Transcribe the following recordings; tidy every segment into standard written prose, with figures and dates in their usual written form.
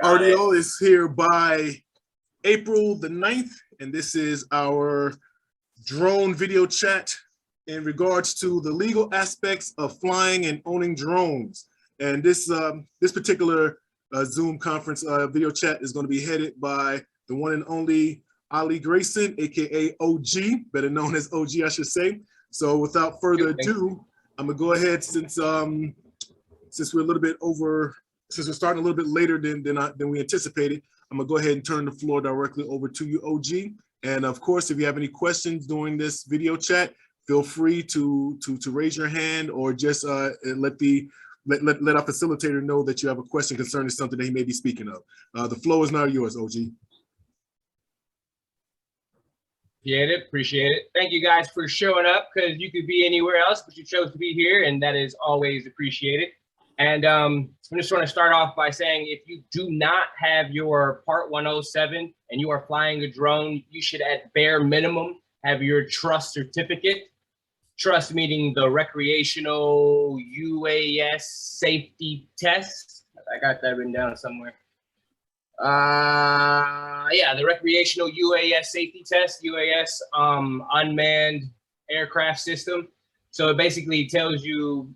RDO is here by April the 9th, and this is our drone video chat in regards to the legal aspects of flying and owning drones. And this particular Zoom conference video chat is going to be headed by the one and only Ollie Grayson, aka OG, better known as OG, I should say. So without further ado, I'm gonna go ahead since we're a little bit over, since we're starting a little bit later than we anticipated. I'm gonna go ahead and turn the floor directly over to you, OG. And of course, if you have any questions during this video chat, feel free to raise your hand or just let our facilitator know that you have a question concerning something that he may be speaking of. The floor is now yours, OG. Appreciate it. Thank you guys for showing up, because you could be anywhere else, but you chose to be here, and that is always appreciated. And I'm just want to start off by saying, if you do not have your Part 107 and you are flying a drone, you should at bare minimum have your trust certificate. Trust meaning the recreational UAS safety test. I got that written down somewhere. Yeah, the recreational UAS safety test, UAS unmanned aircraft system. So it basically tells you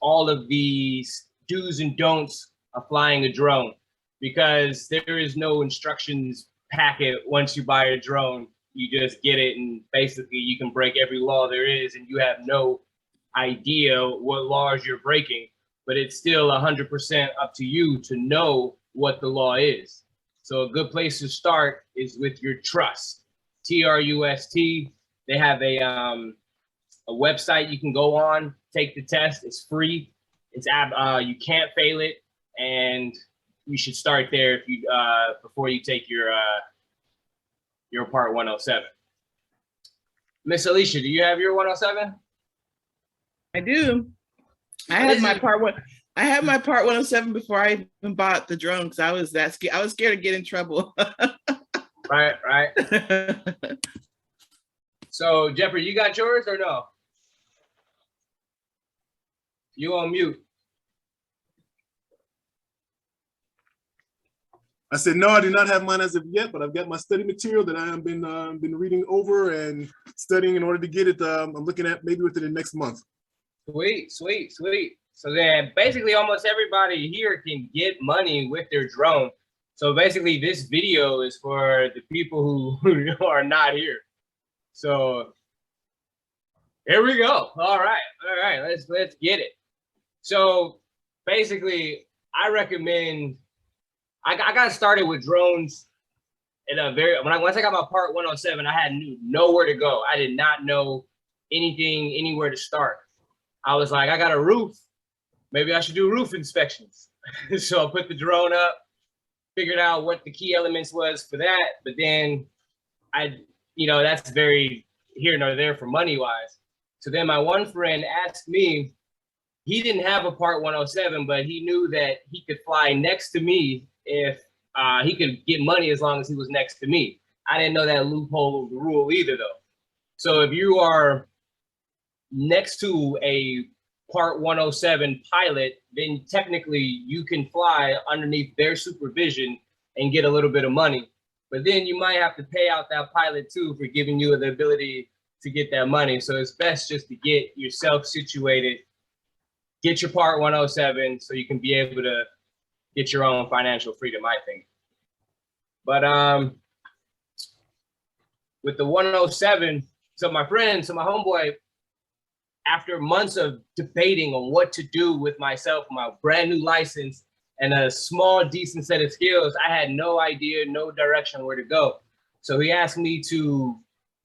all of the do's and don'ts of flying a drone, because there is no instructions packet once you buy a drone. You just get it, and basically you can break every law there is, and you have no idea what laws you're breaking, but it's still 100% up to you to know what the law is. So a good place to start is with your trust. TRUST. They have a website you can go on, take the test. It's free. It's you can't fail it, and you should start there if you before you take your Part 107. Miss Alicia, do you have your 107? I do. I had my Part 107 before I even bought the drone, because I was that scared. I was scared to get in trouble. Right. So Jeffrey, you got yours or no? You on mute. I said, no, I do not have mine as of yet, but I've got my study material that I have been reading over and studying in order to get it. I'm looking at maybe within the next month. Sweet. So then basically almost everybody here can get money with their drone. So basically this video is for the people who are not here. So here we go. All right, let's get it. So basically I recommend, I got started with drones in a once I got my Part 107, I had nowhere to go. I did not know anywhere to start. I was like, I got a roof. Maybe I should do roof inspections. So I put the drone up, figured out what the key elements was for that. But then that's very here nor there for money wise. So then my one friend asked me, he didn't have a Part 107, but he knew that he could fly next to me if he could get money as long as he was next to me. I didn't know that loophole of the rule either though. So if you are next to a Part 107 pilot, then technically you can fly underneath their supervision and get a little bit of money. But then you might have to pay out that pilot too for giving you the ability to get that money. So it's best just to get yourself situated, get your Part 107 so you can be able to get your own financial freedom, I think. But with the 107, so my homeboy, after months of debating on what to do with myself, my brand new license, and a small, decent set of skills, I had no idea, no direction where to go. So he asked me to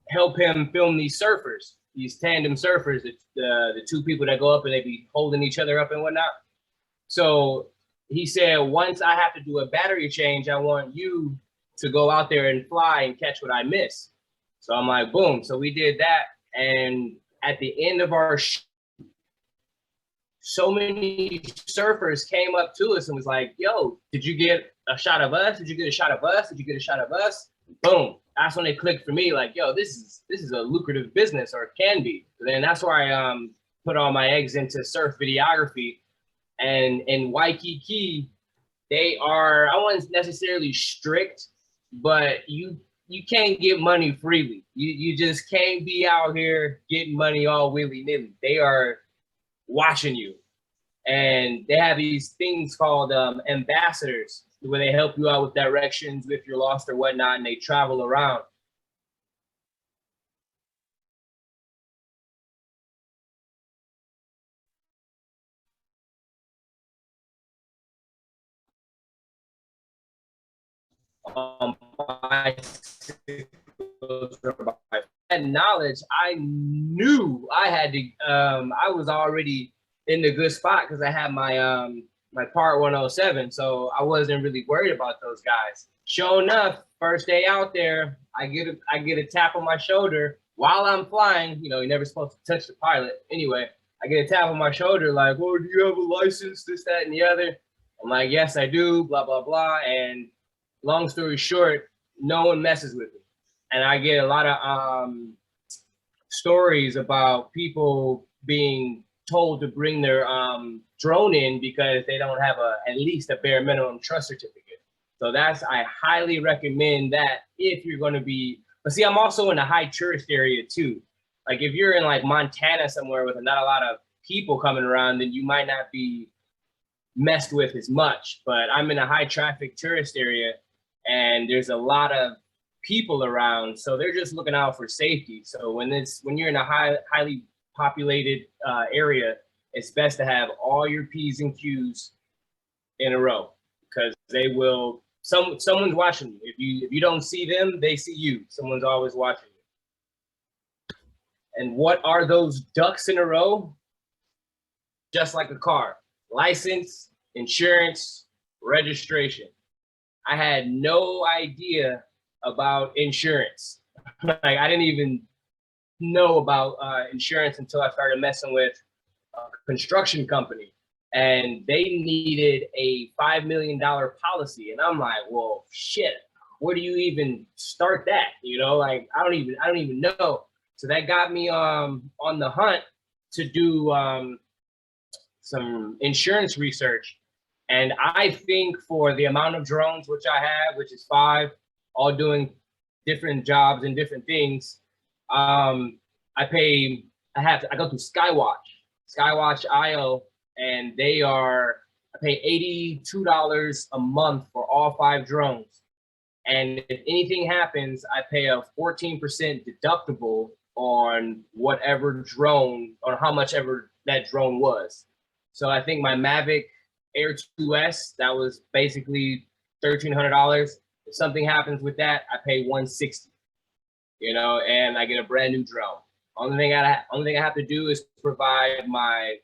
help him film these surfers, these tandem surfers, the two people that go up and they be holding each other up and whatnot. So he said, once I have to do a battery change, I want you to go out there and fly and catch what I miss. So I'm like, boom. So we did that. And at the end of our shoot, so many surfers came up to us and was like, yo, did you get a shot of us? Did you get a shot of us? Did you get a shot of us? Boom. That's when they clicked for me, like, yo, this is a lucrative business, or it can be. So then that's why I put all my eggs into surf videography. And in Waikiki, they are, I wouldn't necessarily strict, but you can't get money freely. You just can't be out here getting money all willy-nilly. They are watching you. And they have these things called ambassadors, where they help you out with directions if you're lost or whatnot, and they travel around. That knowledge, I knew I had to. I was already in the good spot because I had my my Part 107, so I wasn't really worried about those guys. Sure enough, first day out there, I get a tap on my shoulder while I'm flying. You know, you're never supposed to touch the pilot. Anyway, I get a tap on my shoulder like, "Oh, do you have a license? This, that, and the other." I'm like, "Yes, I do." Blah blah blah. And long story short, no one messes with me, and I get a lot of stories about people being told to bring their drone in because they don't have at least a bare minimum trust certificate. So I highly recommend that if you're going to be. But see, I'm also in a high tourist area too. Like if you're in like Montana somewhere with not a lot of people coming around, then you might not be messed with as much. But I'm in a high traffic tourist area, and there's a lot of people around, so they're just looking out for safety. So when you're in a highly populated area, it's best to have all your P's and Q's in a row, because they will. Someone's watching you. If you don't see them, they see you. Someone's always watching you. And what are those ducks in a row? Just like a car: license, insurance, registration. I had no idea about insurance. Like I didn't even know about insurance until I started messing with a construction company, and they needed a $5 million policy, and I'm like, well, shit, where do you even start that? You know, like I don't even know. So that got me on the hunt to do some insurance research. And I think for the amount of drones which I have, which is 5, all doing different jobs and different things, I go through Skywatch IO, and I pay $82 a month for all 5 drones. And if anything happens, I pay a 14% deductible on whatever drone, or how much ever that drone was. So I think my Mavic Air 2S, that was basically $1,300. If something happens with that, I pay $160, you know, and I get a brand new drone. Only thing I have to do is provide my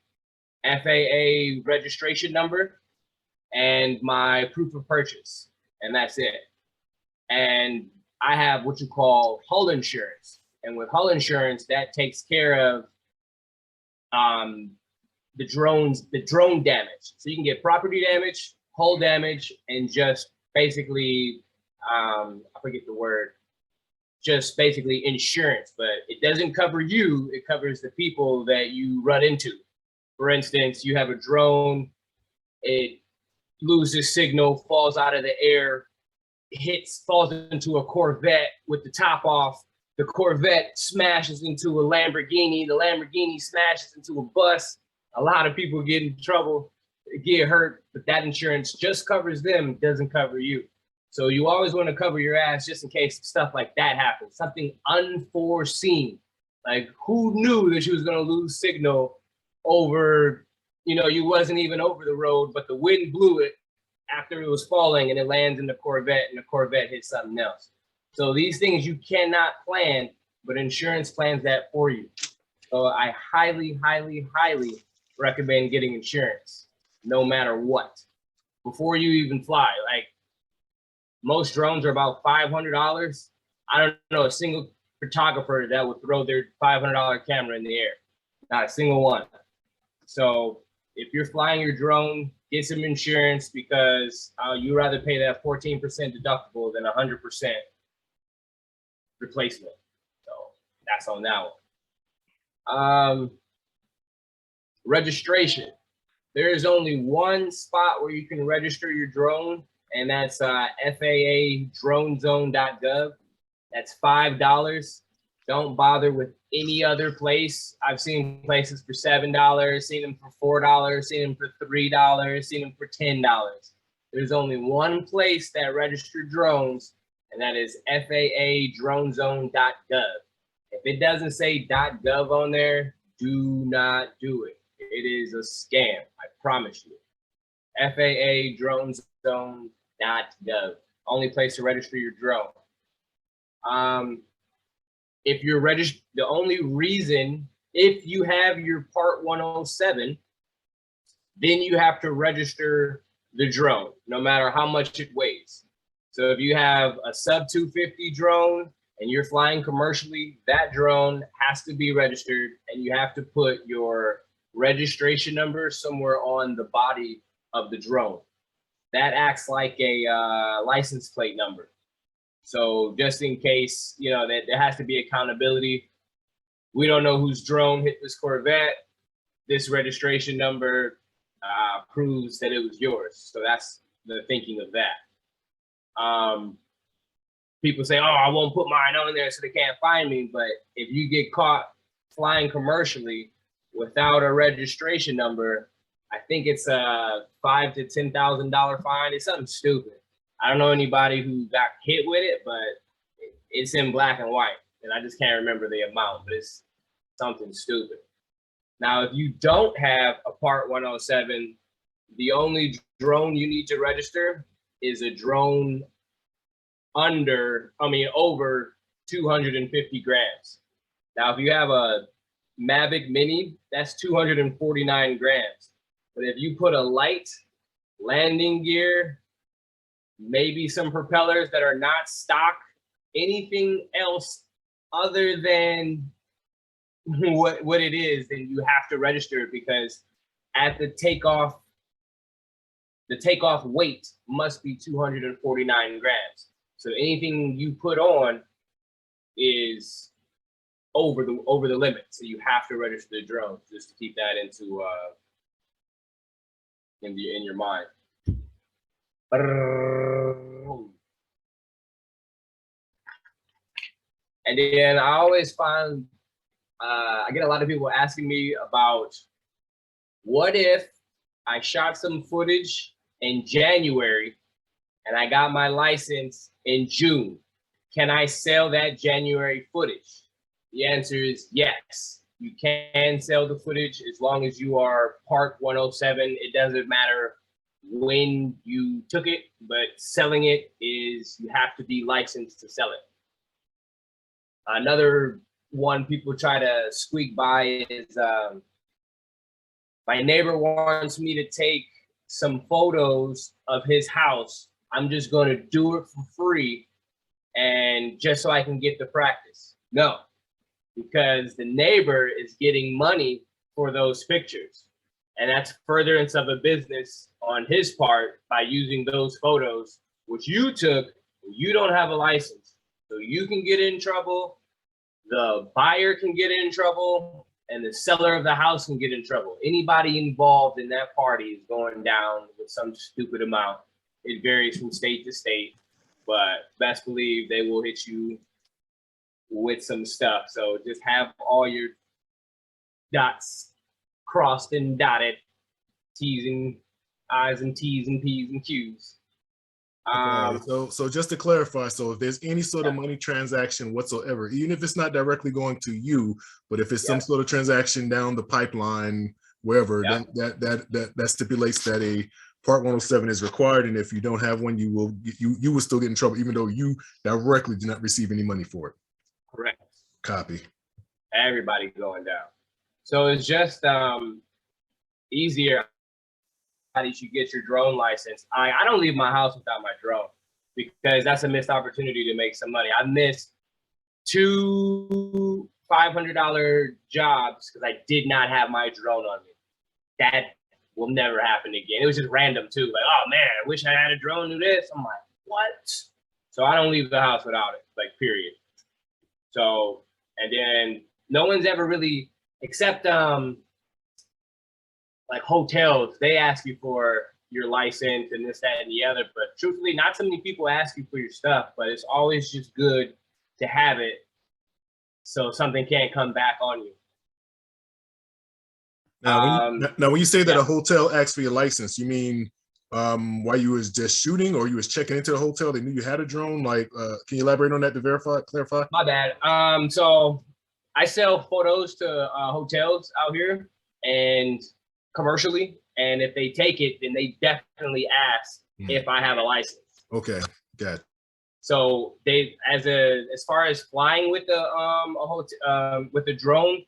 FAA registration number and my proof of purchase, and that's it. And I have what you call hull insurance, and with hull insurance, that takes care of the drone damage. So you can get property damage, hull damage, and just basically, I forget the word, just basically insurance. But it doesn't cover you, it covers the people that you run into. For instance, you have a drone, it loses signal, falls out of the air, falls into a Corvette with the top off. The Corvette smashes into a Lamborghini. The Lamborghini smashes into a bus. A lot of people get in trouble, get hurt, but that insurance just covers them, doesn't cover you. So you always want to cover your ass just in case stuff like that happens, something unforeseen. Like who knew that you was going to lose signal over, you know, you wasn't even over the road, but the wind blew it after it was falling, and it lands in the Corvette, and the Corvette hits something else. So these things you cannot plan, but insurance plans that for you. So I highly, highly, highly recommend getting insurance, no matter what, before you even fly. Like most drones are about $500. I don't know a single photographer that would throw their $500 camera in the air, not a single one. So if you're flying your drone, get some insurance, because you'd rather pay that 14% deductible than 100% replacement. So that's on that one. Registration. there is only one spot where you can register your drone, and that's FAAdronezone.gov. That's $5. Don't bother with any other place. I've seen places for $7, seen them for $4, seen them for $3, seen them for $10. There's only one place that registers drones, and that is FAAdronezone.gov. If it doesn't say .gov on there, do not do it. It is a scam, I promise you. FAAdronezone.gov, only place to register your drone. If you're registered, the only reason, if you have your Part 107, then you have to register the drone, no matter how much it weighs. So if you have a sub 250 drone and you're flying commercially, that drone has to be registered, and you have to put your registration number somewhere on the body of the drone. That acts like a license plate number. So just in case, you know, that there has to be accountability. We don't know whose drone hit this Corvette. This registration number proves that it was yours. So that's the thinking of that. People say, oh, I won't put mine on there so they can't find me. But if you get caught flying commercially without a registration number, I think it's a $5,000 to $10,000 fine. It's something stupid. I don't know anybody who got hit with it, but it's in black and white, and I just can't remember the amount, but it's something stupid. Now, if you don't have a Part 107, the only drone you need to register is a drone over 250 grams. Now, if you have a Mavic Mini, that's 249 grams. But if you put a light, landing gear, maybe some propellers that are not stock, anything else other than what it is, then you have to register it, because at the takeoff weight must be 249 grams. So anything you put on is over the limit. So you have to register the drone, just to keep that into in your mind. And then I always find I get a lot of people asking me about, what if I shot some footage in January and I got my license in June? Can I sell that January footage? The answer is yes. You can sell the footage as long as you are Part 107. It doesn't matter when you took it, but selling it is, you have to be licensed to sell it. Another one people try to squeak by is my neighbor wants me to take some photos of his house. I'm just going to do it for free, and just so I can get the practice. No, because the neighbor is getting money for those pictures, and that's furtherance of a business on his part by using those photos, which you took. You don't have a license, so you can get in trouble. The buyer can get in trouble, and the seller of the house can get in trouble. Anybody involved in that party is going down with some stupid amount. It varies from state to state, but best believe they will hit you with some stuff. So just have all your dots crossed and dotted, T's and I's and T's and P's and Q's. Okay, so just to clarify, so if there's any sort of money transaction whatsoever, even if it's not directly going to you, but if it's some sort of transaction down the pipeline, wherever, then that stipulates that a Part 107 is required, and if you don't have one, you will still get in trouble, even though you directly do not receive any money for it. Correct. Copy. Everybody going down. So it's just easier. You should get your drone license. I don't leave my house without my drone, because that's a missed opportunity to make some money. I missed 2 $500 jobs because I did not have my drone on me. That will never happen again. It was just random too. Like, oh man, I wish I had a drone to do this. I'm like, what? So I don't leave the house without it, like, period. So, and then no one's ever really, except like hotels, they ask you for your license and this, that, and the other. But truthfully, not so many people ask you for your stuff, but it's always just good to have it so something can't come back on you. Now, when you say that yeah. a hotel asks for your license, you mean while you was just shooting or you was checking into the hotel, they knew you had a drone? Like, can you elaborate on that to clarify? My bad. So I sell photos to hotels out here and commercially, and if they take it, then they definitely ask if I have a license. Okay, got it. So they, as far as flying with the with the drone,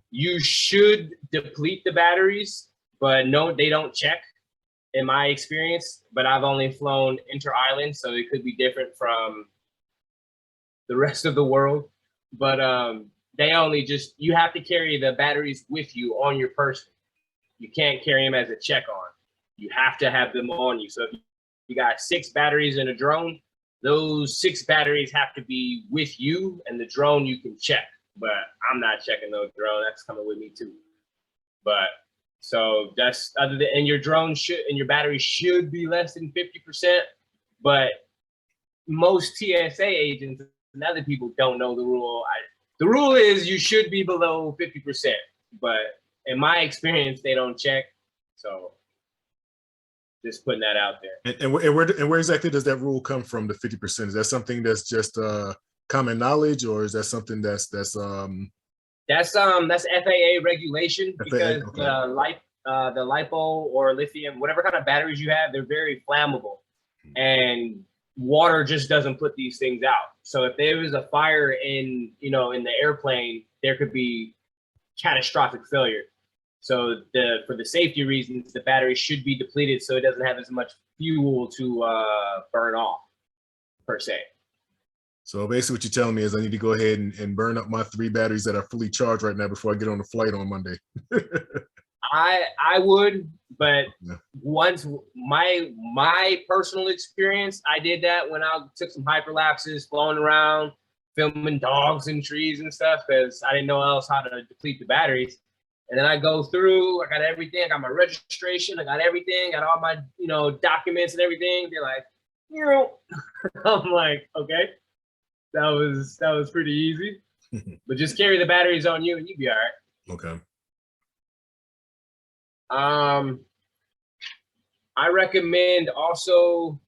you should deplete the batteries, but no, they don't check. In my experience, but I've only flown inter-island, so it could be different from the rest of the world. But they only just, you have to carry the batteries with you on your person. You can't carry them as a check-on. You have to have them on you. So if you got 6 batteries in a drone, those 6 batteries have to be with you, and the drone you can check. But I'm not checking the drone. That's coming with me too. But so that's other than, and your drone should, and your battery should be less than 50%. But most TSA agents and other people don't know the rule. The rule is you should be below 50%. But in my experience, they don't check. So just putting that out there. And where exactly does that rule come from? The 50%? Is that something that's just common knowledge, or is that something that's FAA regulation, because okay. the LiPo or lithium, whatever kind of batteries you have, they're very flammable, and water just doesn't put these things out. So if there was a fire in the airplane, there could be catastrophic failure. So for the safety reasons, the battery should be depleted so it doesn't have as much fuel to burn off, per se. So basically what you're telling me is I need to go ahead and burn up my 3 batteries that are fully charged right now before I get on the flight on Monday. I would, but once my personal experience, I did that when I took some hyperlapses, flown around, filming dogs and trees and stuff, because I didn't know else how to deplete the batteries. And then I go through, I got everything, I got my registration, I got everything, got all my documents and everything. They're like, I'm like, okay. That was pretty easy, but just carry the batteries on you and you'll be all right. Okay. I recommend also.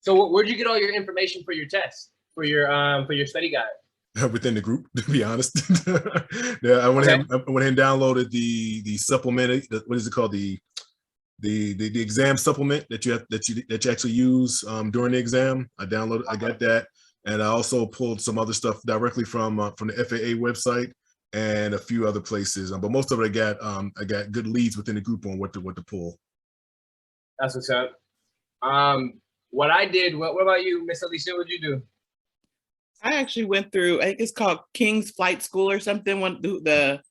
So where'd you get all your information for your test, for your study guide? Within the group, to be honest. Yeah, I went ahead and downloaded the supplement. What is it called? The exam supplement that you actually use during the exam. I got that, and I also pulled some other stuff directly from the FAA website and a few other places. But most of it I got good leads within the group on what to pull. That's what's up. What I did. What about you, Miss Alicia? What'd you do? I actually went through, I think it's called King's Flight School or something. The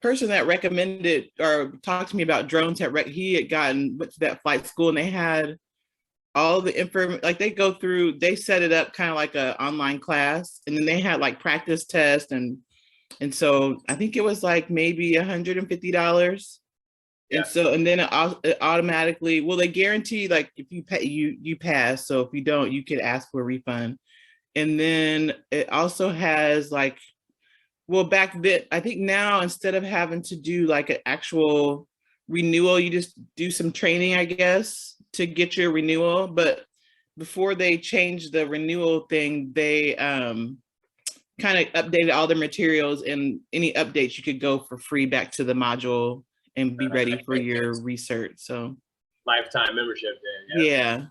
person that recommended or talked to me about drones he had went to that flight school, and they had all the information. Like they set it up kind of like an online class, and then they had like practice tests, and so I think it was like maybe $150. And so, and then it automatically, they guarantee like if you pay, you pass. So if you don't, you could ask for a refund. And then it also has like, back then, I think now instead of having to do like an actual renewal, you just do some training, I guess, to get your renewal. But before they changed the renewal thing, they kind of updated all the materials, and any updates you could go for free back to the module and be ready for your research. So lifetime membership then. Yeah.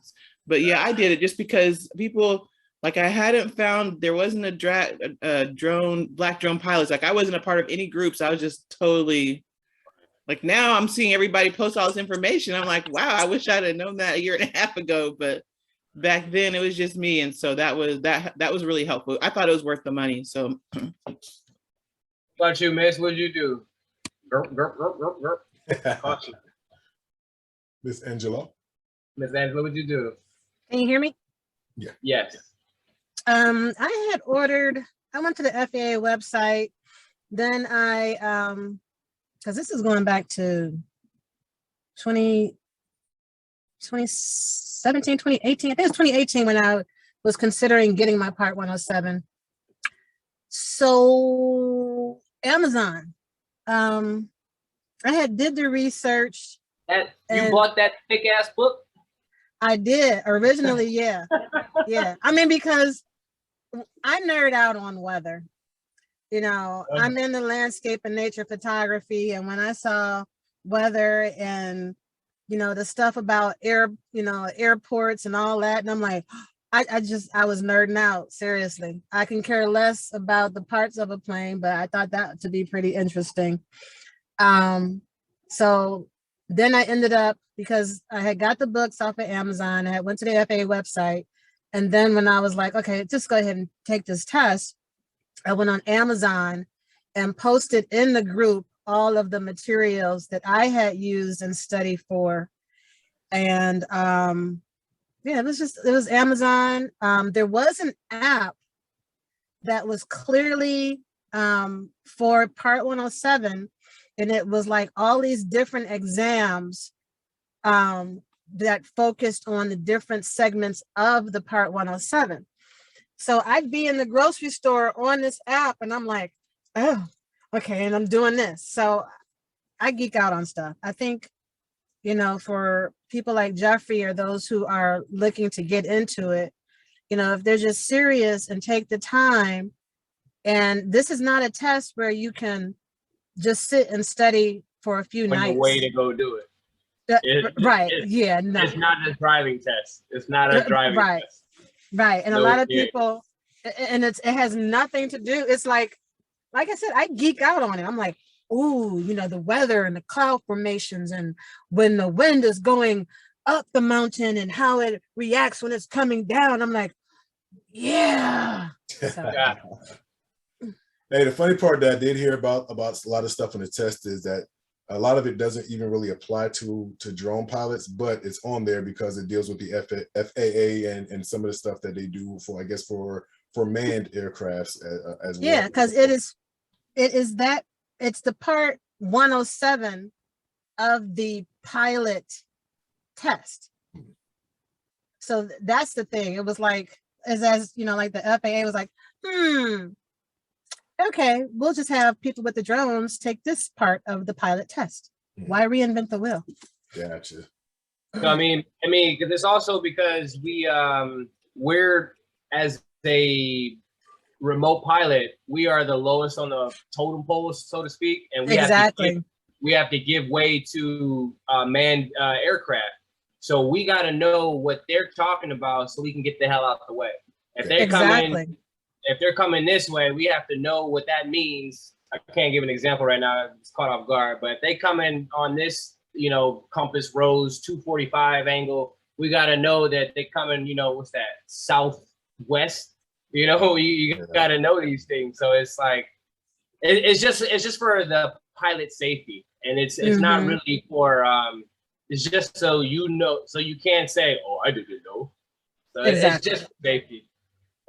But yeah, I did it just because people, like, I hadn't found, there wasn't a black drone pilots. Like, I wasn't a part of any groups. I was just totally, like, now I'm seeing everybody post all this information. I'm like, wow, I wish I'd have known that a year and a half ago. But back then it was just me. And so that was really helpful. I thought it was worth the money. So. What about you, Miss? What did you do? Miss Angela. Miss Angela, what did you do? Can you hear me? Yeah. Yes. I had ordered, I went to the FAA website, then I because this is going back to 2017, 2018. I think it's 2018 when I was considering getting my Part 107. So Amazon, I did the research. That you bought that thick ass book? I did originally, yeah. Yeah. I mean, because I nerd out on weather. You know, I'm in the landscape and nature photography. And when I saw weather and, you know, the stuff about airports and all that, and I'm like, I was nerding out, seriously. I can care less about the parts of a plane, but I thought that to be pretty interesting. So then I ended up, because I had got the books off of Amazon, I went to the FAA website. And then when I was like, okay, just go ahead and take this test, I went on Amazon and posted in the group all of the materials that I had used and studied for. And it was Amazon. There was an app that was clearly for Part 107, and it was like all these different exams that focused on the different segments of the Part 107. So I'd be in the grocery store on this app and I'm like, oh, okay, and I'm doing this. So I geek out on stuff. I think, you know, for people like Jeffrey or those who are looking to get into it, you know, if they're just serious and take the time, and this is not a test where you can just sit and study for a few nights. The way to go do it. Right. No. It's not a driving test. It's not a driving test. Right. And a lot of people, and it has nothing to do. It's like I said, I geek out on it. I'm like, ooh, you know, the weather and the cloud formations and when the wind is going up the mountain and how it reacts when it's coming down. I'm like, yeah. So. Hey, the funny part that I did hear about a lot of stuff in the test is that a lot of it doesn't even really apply to drone pilots, but it's on there because it deals with the FAA and some of the stuff that they do for, I guess, for manned aircrafts as well. Yeah, because it's the Part 107 of the pilot test. So that's the thing. It was like, as you know, like the FAA was like, okay, we'll just have people with the drones take this part of the pilot test. Why reinvent the wheel? Gotcha. So, I mean, it's also because we're as a remote pilot, we are the lowest on the totem pole, so to speak, and we have to give way to manned aircraft. So we got to know what they're talking about so we can get the hell out the way. If they're coming. If they're coming this way, we have to know what that means. I can't give an example right now. It's caught off guard. But if they come in on this, you know, compass rose 245 angle, we got to know that they come in, you know, what's that? Southwest. You know, you got to know these things. So it's like, it's just for the pilot safety. And it's not really for, it's just so you know, so you can't say, oh, I didn't know. So it's just safety.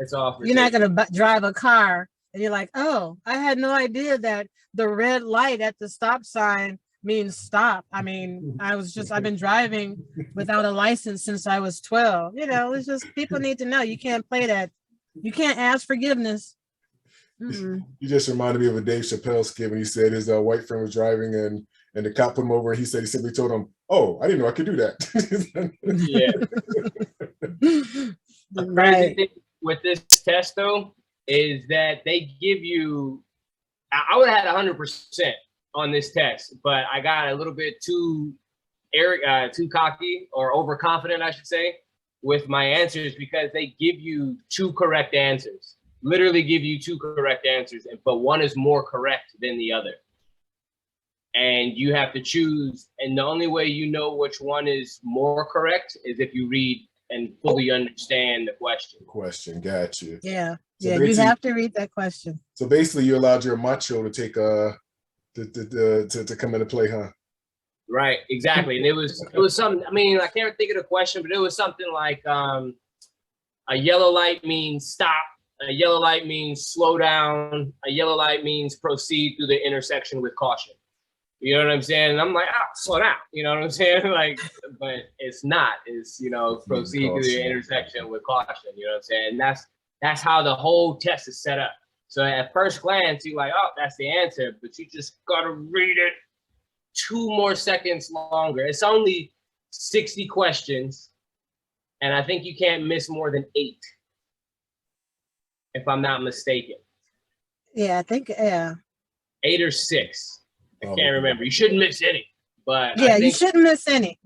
It's all for You're not going to drive a car and you're like, oh, I had no idea that the red light at the stop sign means stop. I mean, I've been driving without a license since I was 12. You know, it's just, people need to know. You can't play that. You can't ask forgiveness. You just reminded me of a Dave Chappelle skit when he said his white friend was driving and the cop put him over and he said, he simply told him, oh, I didn't know I could do that. The crazy thing with this test, though, is that they give you, I would have had 100% on this test, but I got a little bit too cocky or overconfident, I should say, with my answers because they give you two correct answers. Literally give you two correct answers, but one is more correct than the other. And you have to choose, and the only way you know which one is more correct is if you read and fully understand the question. Got you. Yeah, so you have to read that question. So basically, you allowed your macho to take to come into play, huh? Right, exactly. And it was something. I mean, I can't think of the question, but it was something like a yellow light means stop. A yellow light means slow down. A yellow light means proceed through the intersection with caution. You know what I'm saying? And I'm like, oh, slow down. You know what I'm saying? Like, but it's not. It's, proceed through the intersection with caution. You know what I'm saying? And that's how the whole test is set up. So at first glance, you're like, oh, that's the answer. But you just got to read it 2 more seconds longer. It's only 60 questions. And I think you can't miss more than 8, if I'm not mistaken. Yeah, I think, yeah. 8 or 6. I can't remember. You shouldn't miss any. But yeah, you shouldn't miss any.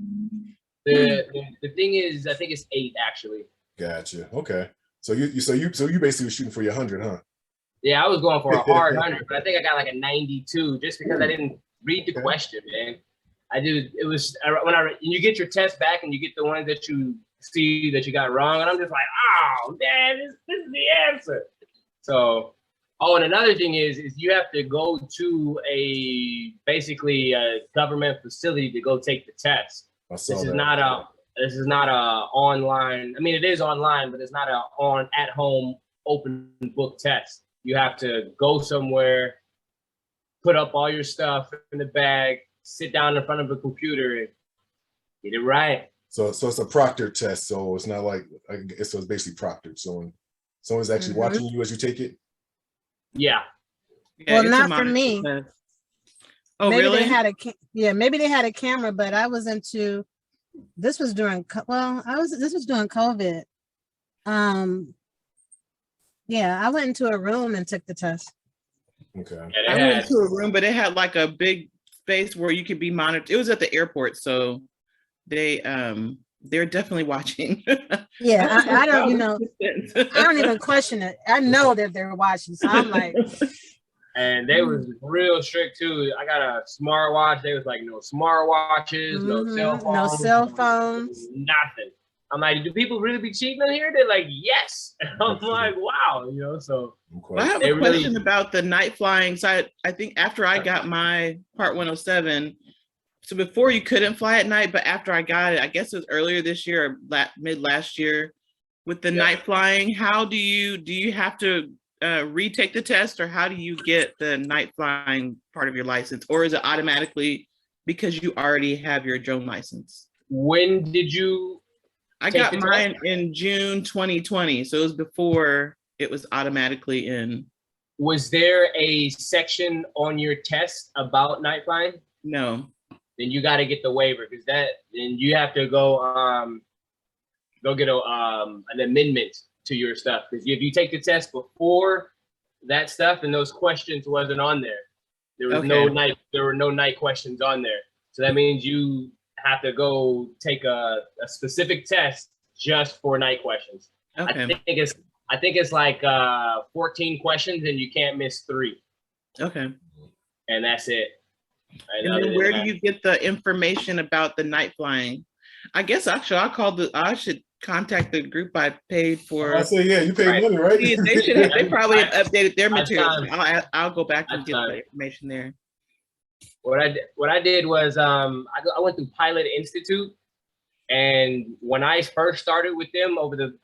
The thing is, I think it's 8 actually. Gotcha. Okay. So you basically were shooting for your 100, huh? Yeah, I was going for a hard 100, but I think I got like a 92 just because I didn't read the question, man. It was when you get your test back and you get the ones that you see that you got wrong, and I'm just like, oh man, this is the answer. So, and another thing is you have to go to basically a government facility to go take the test. This is not a online. I mean, it is online, but it's not a at home open book test. You have to go somewhere, put up all your stuff in the bag, sit down in front of a computer and get it right. So it's a proctored test. So it's not like, so it's basically proctored. So when someone's actually watching you as you take it. Yeah. Well, not for me. Oh, maybe really? Maybe they had a camera, but I was this was during COVID. Yeah, I went into a room and took the test. Okay. I went into a room, but it had like a big space where you could be monitored. It was at the airport, so they're definitely watching. Yeah, I don't, I don't even question it. I know that they're watching, so I'm like. And they was real strict too. I got a smartwatch. They was like, no smartwatches, no cell phones, nothing. I'm like, do people really be cheating in here? They're like, yes. I'm like, wow, so. Well, I have a question about the night flying. So I think after I got my Part 107, so before you couldn't fly at night, but after I got it, I guess it was earlier this year or mid last year, with the night flying, how do you have to retake the test, or how do you get the night flying part of your license, or is it automatically because you already have your drone license? When did you? I got mine in June 2020, so it was before it was automatically in. Was there a section on your test about night flying? No. Then you got to get the waiver, because then you have to go get an amendment to your stuff, because if you take the test before that stuff and those questions wasn't on there, there were no night questions on there. So that means you have to go take a specific test just for night questions. Okay. I think it's like 14 questions and you can't miss 3. Okay. And that's it. And then where do you get the information about the night flying? I guess actually I should contact the group I paid for. I say, yeah, you paid money, right? They probably have updated their materials. I'll go back and get the information there. What I did was I went through Pilot Institute, and when I first started with them over the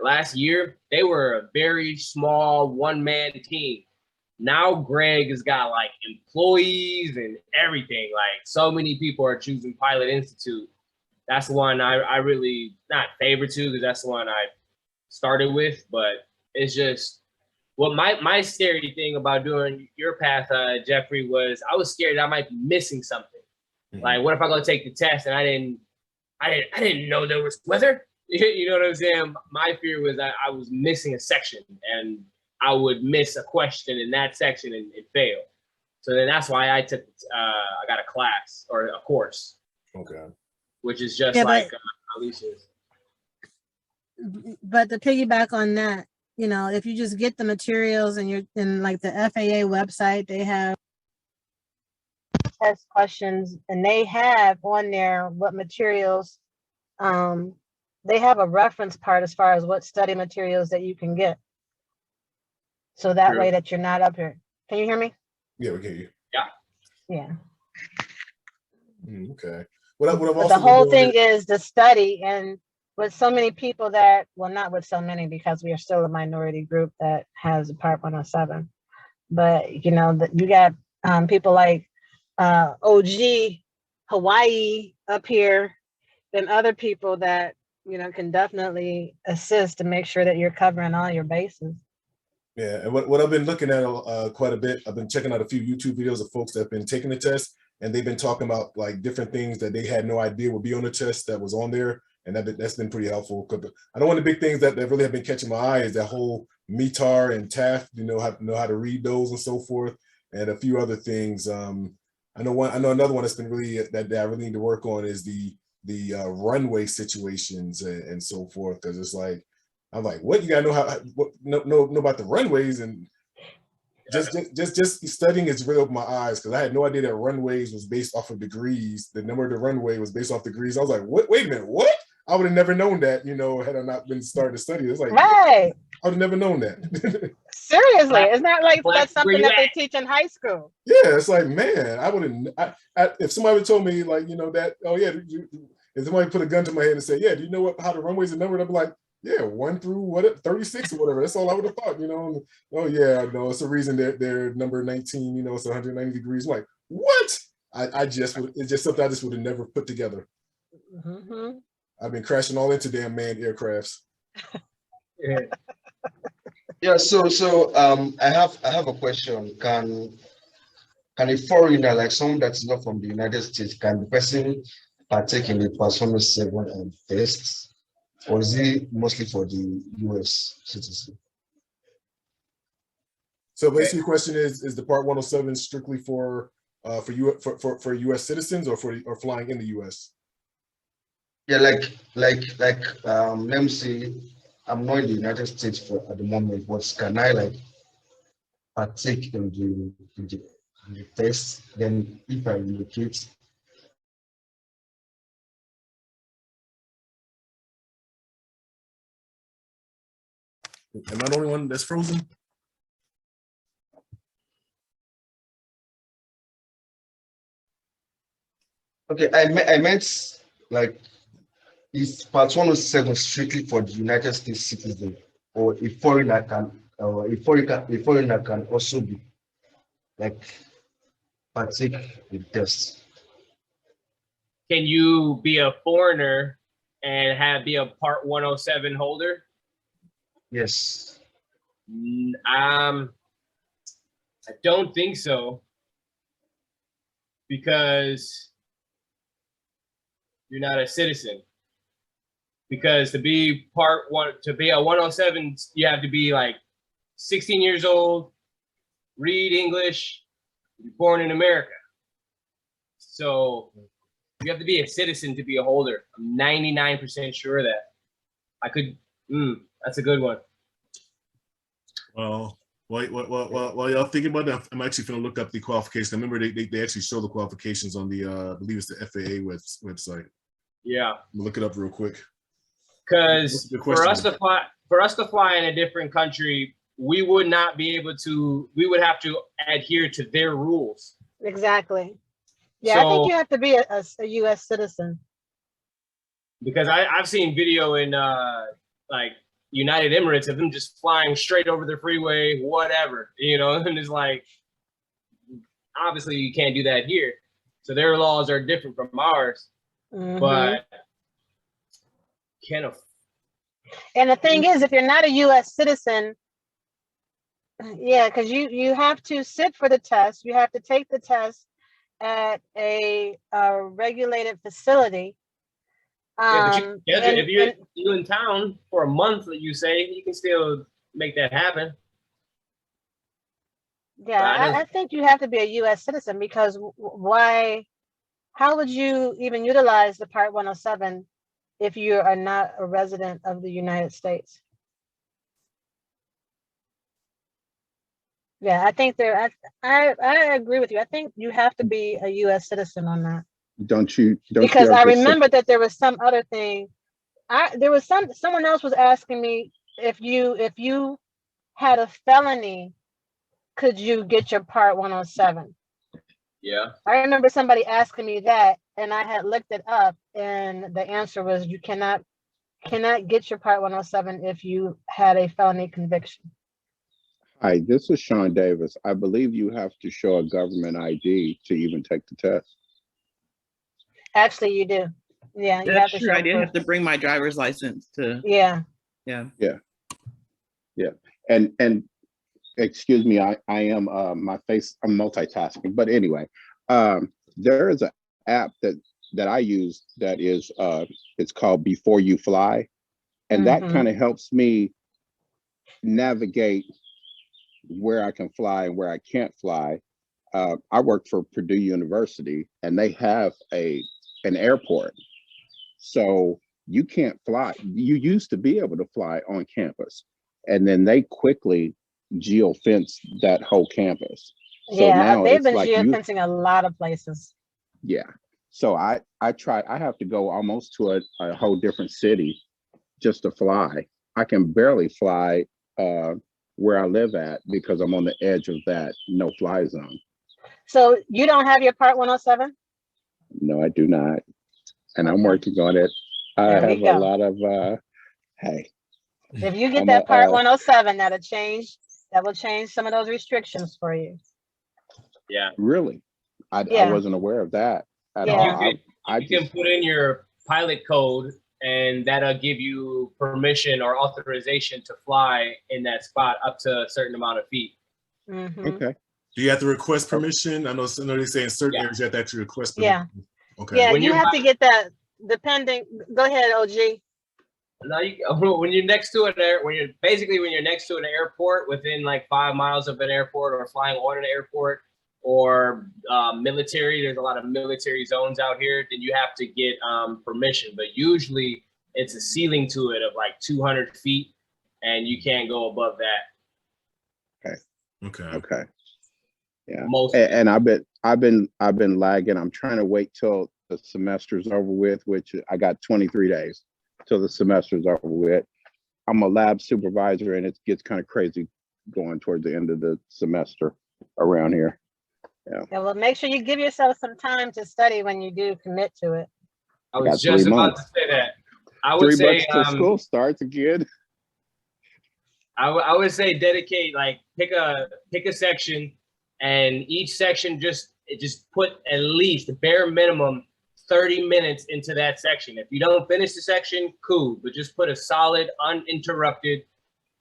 last year, they were a very small one-man team. Now Greg has got like employees and everything. Like, so many people are choosing Pilot Institute. That's the one I really not favorite to, because that's the one I started with. But it's just what my scary thing about doing your path, Jeffrey, was I was scared that I might be missing something. Mm-hmm. Like, what if I go take the test and I didn't know there was weather? You know what I'm saying? My fear was that I was missing a section and I would miss a question in that section and fail. So then that's why I took I got a class or a course. Okay. Which is just like Alicia's. But to piggyback on that, if you just get the materials and you're in like the FAA website, they have test questions and they have on there what materials. They have a reference part as far as what study materials that you can get. So that way that you're not up here. Can you hear me? Yeah, we can hear you. Yeah. Okay. But the whole thing is the study, and with so many people not with so many, because we are still a minority group that has a Part 107. But you got people like OG Hawaii up here, than other people that, you know, can definitely assist to make sure that you're covering all your bases. Yeah, and what I've been looking at quite a bit, I've been checking out a few YouTube videos of folks that have been taking the test, and they've been talking about like different things that they had no idea would be on the test that was on there, and that's been pretty helpful. I know one of the big things that really have been catching my eye is that whole METAR and TAF, know how to read those and so forth, and a few other things. I know another one that's been really that I really need to work on is the runway situations and so forth, because it's like, I'm like, what? You gotta know about the runways, and just studying has really opened my eyes, because I had no idea that runways was based off of degrees. The number of the runway was based off degrees. I was like, what? Wait a minute, what? I would have never known that, had I not been starting to study. It's like, right. I would have never known that. Seriously, it's not like that's something that they teach in high school. Yeah, it's like, man, I wouldn't. If somebody would told me like, that, oh yeah, if somebody put a gun to my head and say, yeah, do you know how the runways are numbered? I'd be like, yeah, 1 through 36 or whatever. That's all I would have thought, Oh yeah, no, it's the reason they're number 19. It's 190 degrees. I'm like, what? It's just something I just would have never put together. Mm-hmm. I've been crashing all into damn manned aircrafts. Yeah. So I have a question. Can a foreigner, like someone that's not from the United States, can the person partake in the Part 107 tests? Or is it mostly for the US citizen? So basically, the question is the Part 107 strictly for US citizens or for flying in the US? Yeah, let me say I'm not in the United States at the moment, but can I partake in the test? Then if I relocate. Am I the only one that's frozen? Okay, I meant is Part 107 strictly for the United States citizen, or a foreigner can also be partake in test? Can you be a foreigner and be a Part 107 holder? Yes. I don't think so, because you're not a citizen. Because to be a 107, you have to be like 16 years old, read English, be born in America. So you have to be a citizen to be a holder. I'm 99% sure of that. That's a good one. Well, while y'all thinking about that, I'm actually going to look up the qualifications. I remember they actually show the qualifications on the, I believe it's the FAA website. Yeah. Look it up real quick. Because for us to fly in a different country, we would have to adhere to their rules. Exactly. Yeah, I think you have to be a U.S. citizen. Because I've seen video in like United Emirates of them just flying straight over the freeway, whatever, and it's like, obviously you can't do that here. So their laws are different from ours, but and the thing is, if you're not a U.S. citizen, yeah, because you have to sit for the test. You have to take the test at a regulated facility. But if you're in town for a month, you say, you can still make that happen. Yeah, I think you have to be a U.S. citizen, because how would you even utilize the Part 107 if you are not a resident of the United States? Yeah, I think I agree with you. I think you have to be a U.S. citizen on that. Because I remember that there was some other thing. Someone else was asking me if you had a felony, could you get your Part 107? Yeah. I remember somebody asking me that, and I had looked it up, and the answer was you cannot get your Part 107 if you had a felony conviction. Hi, this is Sean Davis. I believe you have to show a government ID to even take the test. Actually, you do. Yeah, you have That's to true. show I did have proof. to bring my driver's license to, Yeah. yeah. And excuse me, I am I'm multitasking, but anyway, there is an app that I use that is it's called Before You Fly, and that Mhm. kind of helps me navigate where I can fly and where I can't fly. I work for Purdue University, and they have an airport, so you can't fly. You used to be able to fly on campus, and then they quickly geofence that whole campus. So Yeah, now they've it's been like you, geofencing a lot of places. yeah. So I have to go almost to a whole different city just to fly. I can barely fly where I live at because I'm on the edge of that no fly zone. So you don't have your Part 107? No, I do not. And I'm Okay. working on it. I There have we a go. lot of hey, If you get I'm that Part a 107, that will change some of those restrictions for you. Yeah. really. I Yeah. wasn't aware of that at Yeah. all. I You can just put in your pilot code, and that'll give you permission or authorization to fly in that spot up to a certain amount of feet. Mhm. okay. Do you have to request permission? I know they say in certain Yeah. areas you have to actually request Yeah. permission. Okay. Yeah, When you you're have to get that depending. Go ahead, OG. Now when you're next to when you're next to an airport, within like 5 miles of an airport, or flying on an airport, or military, there's a lot of military zones out here, then you have to get permission. But usually it's a ceiling to it of like 200 feet, and you can't go above that. Okay. Yeah. Most And I've been lagging. I'm trying to wait till the semester's over with, which I got 23 days till the semester's over with. I'm a lab supervisor, and it gets kind of crazy going towards the end of the semester around here. Yeah, well, make sure you give yourself some time to study when you do commit to it. I I was got just 3 about months. to say that. I would 3 say months till school starts again. I would say dedicate, like, pick a section, and each section just put at least bare minimum 30 minutes into that section. If you don't finish the section, cool, but just put a solid, uninterrupted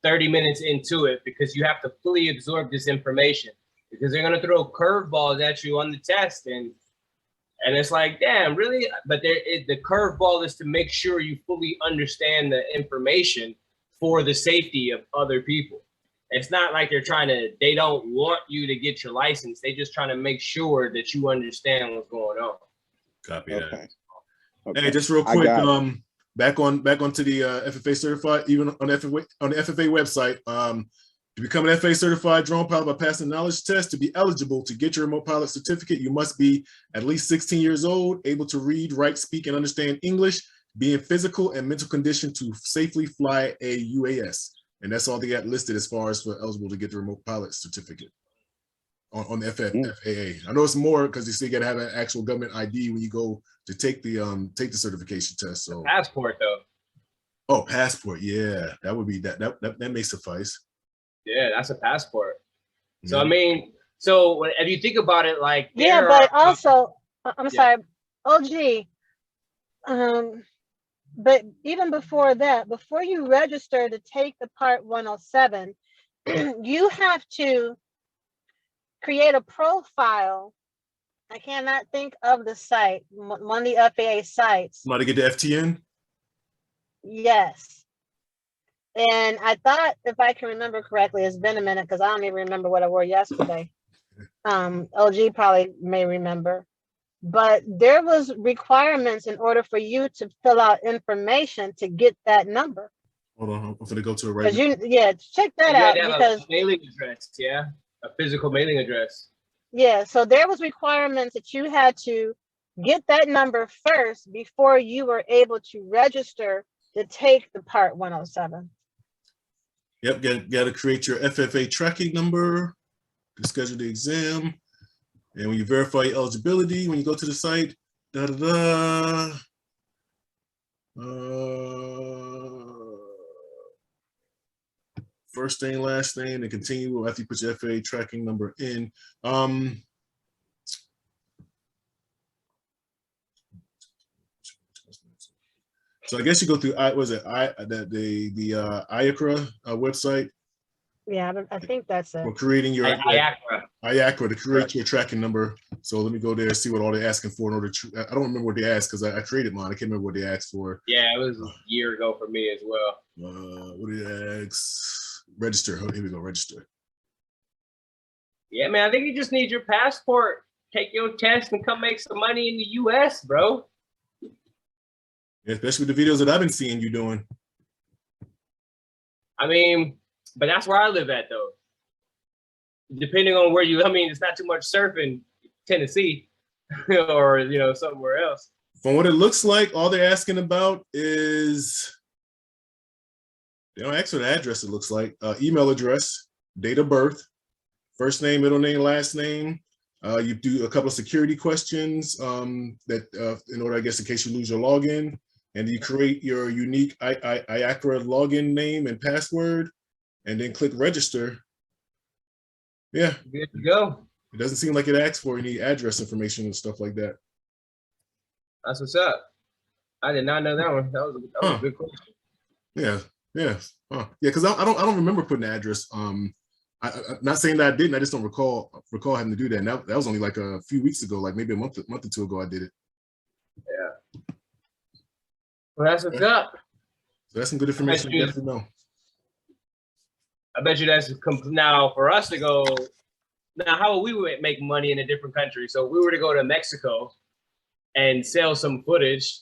30 minutes into it, because you have to fully absorb this information, because they're going to throw curveballs at you on the test, and it's like, damn, really? But the curveball is to make sure you fully understand the information for the safety of other people. It's not like they don't want you to get your license. They just trying to make sure that you understand what's going on. Copy that. Okay. Hey, just real quick, got back onto the FFA certified, even on the FFA website. To become an FAA certified drone pilot by passing the knowledge test, to be eligible to get your remote pilot certificate, you must be at least 16 years old, able to read, write, speak, and understand English, be in physical and mental condition to safely fly a UAS. And that's all they got listed as far as for eligible to get the remote pilot certificate on the FAA. I know it's more because you still got to have an actual government ID when you go to take the certification test. So Passport, though. Oh, passport. Yeah, that would be that may suffice. Yeah, that's a passport. So Yeah. I mean, so if you think about it, like, Yeah, but also, I'm sorry, OG. But even before that, before you register to take the Part 107, you have to create a profile. I cannot think of the site, one of the FAA sites. Want to get the FTN? Yes. And I thought, if I can remember correctly, it's been a minute because I don't even remember what I wore yesterday. LG probably may remember. But there was requirements in order for you to fill out information to get that number. Hold on, I'm going to go to it right now. Check that out, because a mailing address, a physical mailing address. Yeah, so there was requirements that you had to get that number first before you were able to register to take the Part 107. Yep, got to create your FFA tracking number to schedule the exam. And when you verify your eligibility, when you go to the site, first name, last name, and continue after you put your FAA tracking number in. So I guess you go through the IACRA website. Yeah, I think that's it. For creating your IACRA. to create your tracking number. So let me go there and see what all they're asking for in order to. I don't remember what they asked because I created mine. I can't remember what they asked for. Yeah, it was a year ago for me as well. What did they ask? Register. Oh, here we go. Register. Yeah, man. I think you just need your passport. Take your test and come make some money in the U.S., bro. Yeah, especially with the videos that I've been seeing you doing. I mean, but that's where I live at, though. Depending on where you, I mean, it's not too much surfing, Tennessee, or somewhere else. From what it looks like, all they're asking about is they don't ask for the address. It looks like email address, date of birth, first name, middle name, last name. You do a couple of security questions that in order, I guess, in case you lose your login, and you create your unique IACRA login name and password, and then click register. Yeah, Good to go. it doesn't seem like it asks for any address information and stuff like that. That's what's up. I did not know that one. That was a good question. Yeah, yeah, yeah. Because I don't remember putting the address. I'm not saying that I didn't. I just don't recall having to do that. And that was only like a few weeks ago, like maybe a month or two ago. I did it. Yeah. Well, that's what's up. So that's some good information. You definitely know. I bet you that's now for us to go. Now, how would we make money in a different country? So if we were to go to Mexico and sell some footage,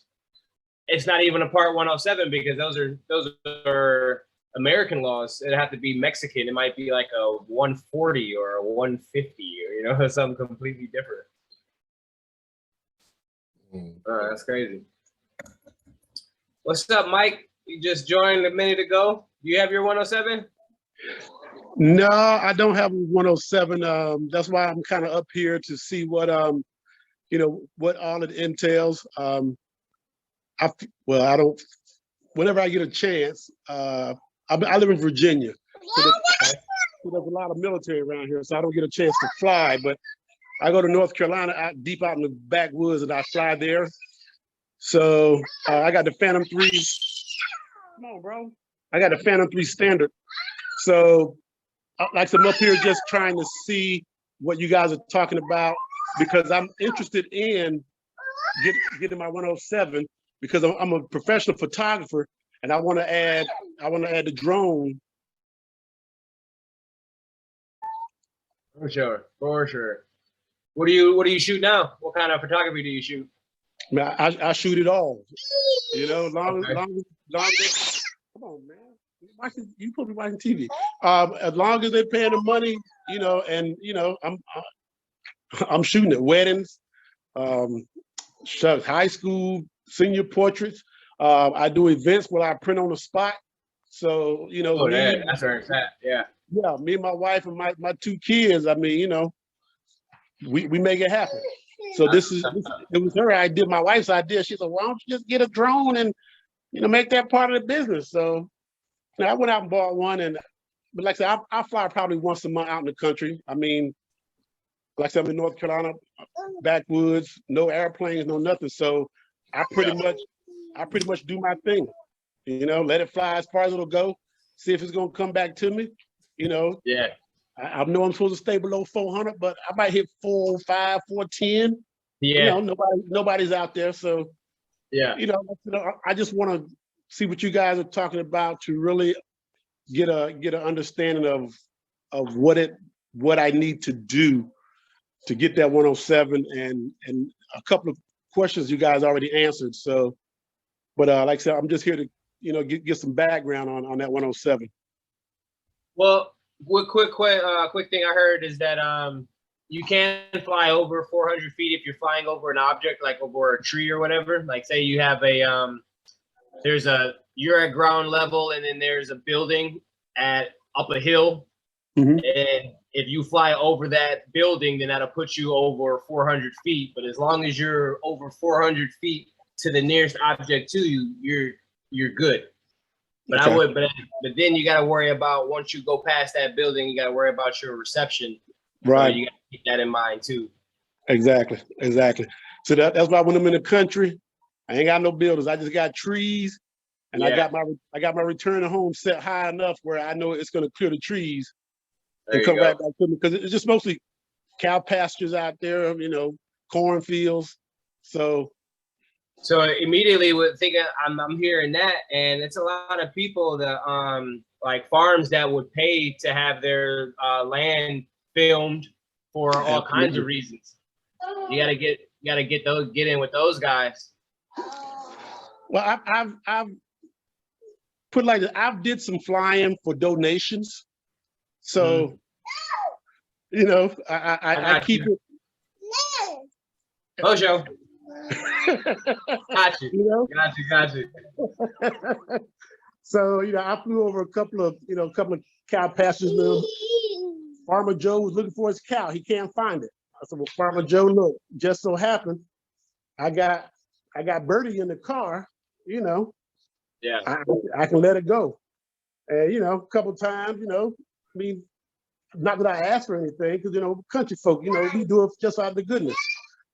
it's not even a Part 107 because those are American laws. It'd have to be Mexican. It might be like a 140 or a 150 or something completely different. That's crazy. What's up, Mike? You just joined a minute ago. Do you have your 107? No, I don't have 107. That's why I'm kind of up here to see what what all it entails. I don't. Whenever I get a chance, I live in Virginia, so there's a lot of military around here, so I don't get a chance to fly. But I go to North Carolina, deep out in the backwoods, and I fly there. So I got the Phantom 3. Come on, bro. I got the Phantom 3 standard. So like I'm up here just trying to see what you guys are talking about because I'm interested in getting my 107 because I'm a professional photographer and I want to add the drone. For sure. What do you shoot now? What kind of photography do you shoot? I shoot it all. Long as come on, man. You put me watching TV. As long as they're paying the money, and I'm shooting at weddings, high school, senior portraits. I do events where I print on the spot. So that's where it's at. Yeah. Yeah, me and my wife and my two kids. I mean, we make it happen. So it was her idea, my wife's idea. She said, "Why don't you just get a drone and make that part of the business?" So I went out and bought one, but like I said, I fly probably once a month out in the country. I mean, like I said, I'm in North Carolina, backwoods, no airplanes, no nothing. So I pretty much do my thing. Let it fly as far as it'll go. See if it's gonna come back to me. Yeah. I know I'm supposed to stay below 400, but I might hit 405, 410. Yeah. Nobody's out there, so yeah. I just want to see what you guys are talking about to really get an understanding of what I need to do to get that 107 and a couple of questions you guys already answered. So, but like I said, I'm just here to get some background on that 107. Well, quick thing I heard is that you can fly over 400 feet if you're flying over an object, like over a tree or whatever. Like say you have you're at ground level and then there's a building up a hill. Mm-hmm. And if you fly over that building, then that'll put you over 400 feet. But as long as you're over 400 feet to the nearest object to you, you're good. But Okay. I would, but then you got to worry about once you go past that building, you got to worry about your reception. Right. So you got to keep that in mind too. Exactly. So that's why when I'm in the country, I ain't got no buildings. I just got trees, and I got my return to home set high enough where I know it's going to clear the trees There and you come go. right back to me, because it's just mostly cow pastures out there, cornfields. So immediately with thinking, I'm hearing that, and it's a lot of people that like farms that would pay to have their land filmed for all kinds of reasons. You gotta get in with those guys. well, I've put like this, I've did some flying for donations. So I keep it. Ojo. Got you. Got you. So I flew over a couple of cow pastures. Farmer Joe was looking for his cow. He can't find it. I said, well, Farmer Joe, look, just so happened, I got Birdie in the car. Yeah. I can let it go. And a couple times, I mean, not that I asked for anything, because country folk, we do it just out of the goodness.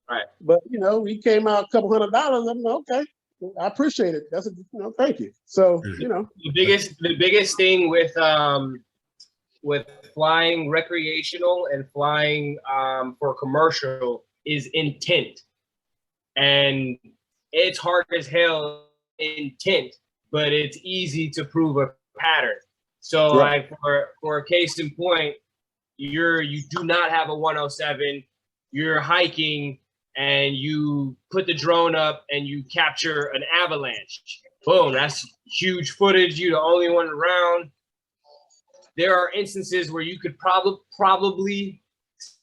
Right. But he came out a couple $100. I'm like, okay, I appreciate it. That's thank you. So the biggest thing with flying recreational and flying for commercial is intent, and it's hard as hell intent, but it's easy to prove a pattern. So like for a case in point, you do not have a 107, you're hiking and you put the drone up and you capture an avalanche. Boom, that's huge footage. You're the only one around. There are instances where you could probably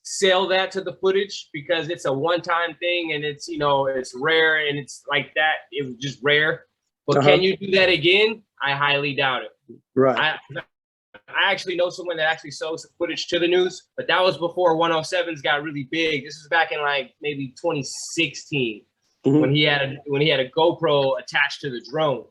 sell that to the footage because it's a one-time thing and it's it's rare and it's like that. It was just rare. But can you do that again? I highly doubt it. Right. I actually know someone that actually sold some footage to the news, but that was before 107s got really big. This was back in like maybe 2016 when he had a GoPro attached to the drone.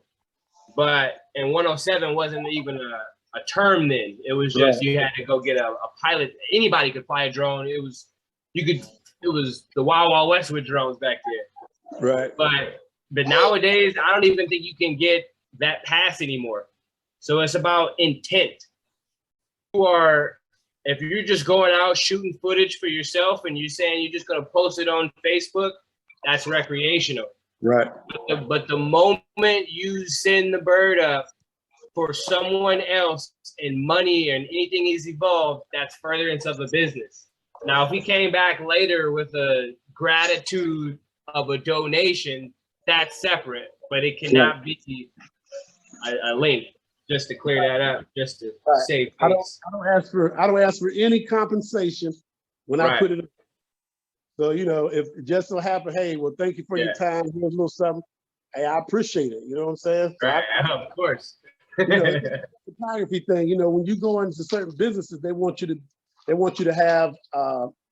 But and 107 wasn't even a term then. It was just you had to go get a pilot. Anybody could fly a drone. It was the Wild Wild West with drones back then. Right. But nowadays I don't even think you can get that pass anymore. So it's about intent. If you're just going out shooting footage for yourself and you're saying you're just going to post it on Facebook, that's recreational. Right. But the moment you send the bird up for someone else and money and anything is involved, that's furtherance of the business. Now, if he came back later with a gratitude of a donation, that's separate, but it cannot be a link. Just to clear that up, just to save face. I don't ask for any compensation when I put it up. So if it just so happen, hey, well, thank you for your time. Here's a little something. Hey, I appreciate it. You know what I'm saying? So right, of course. The photography thing. When you go into certain businesses, they want you to have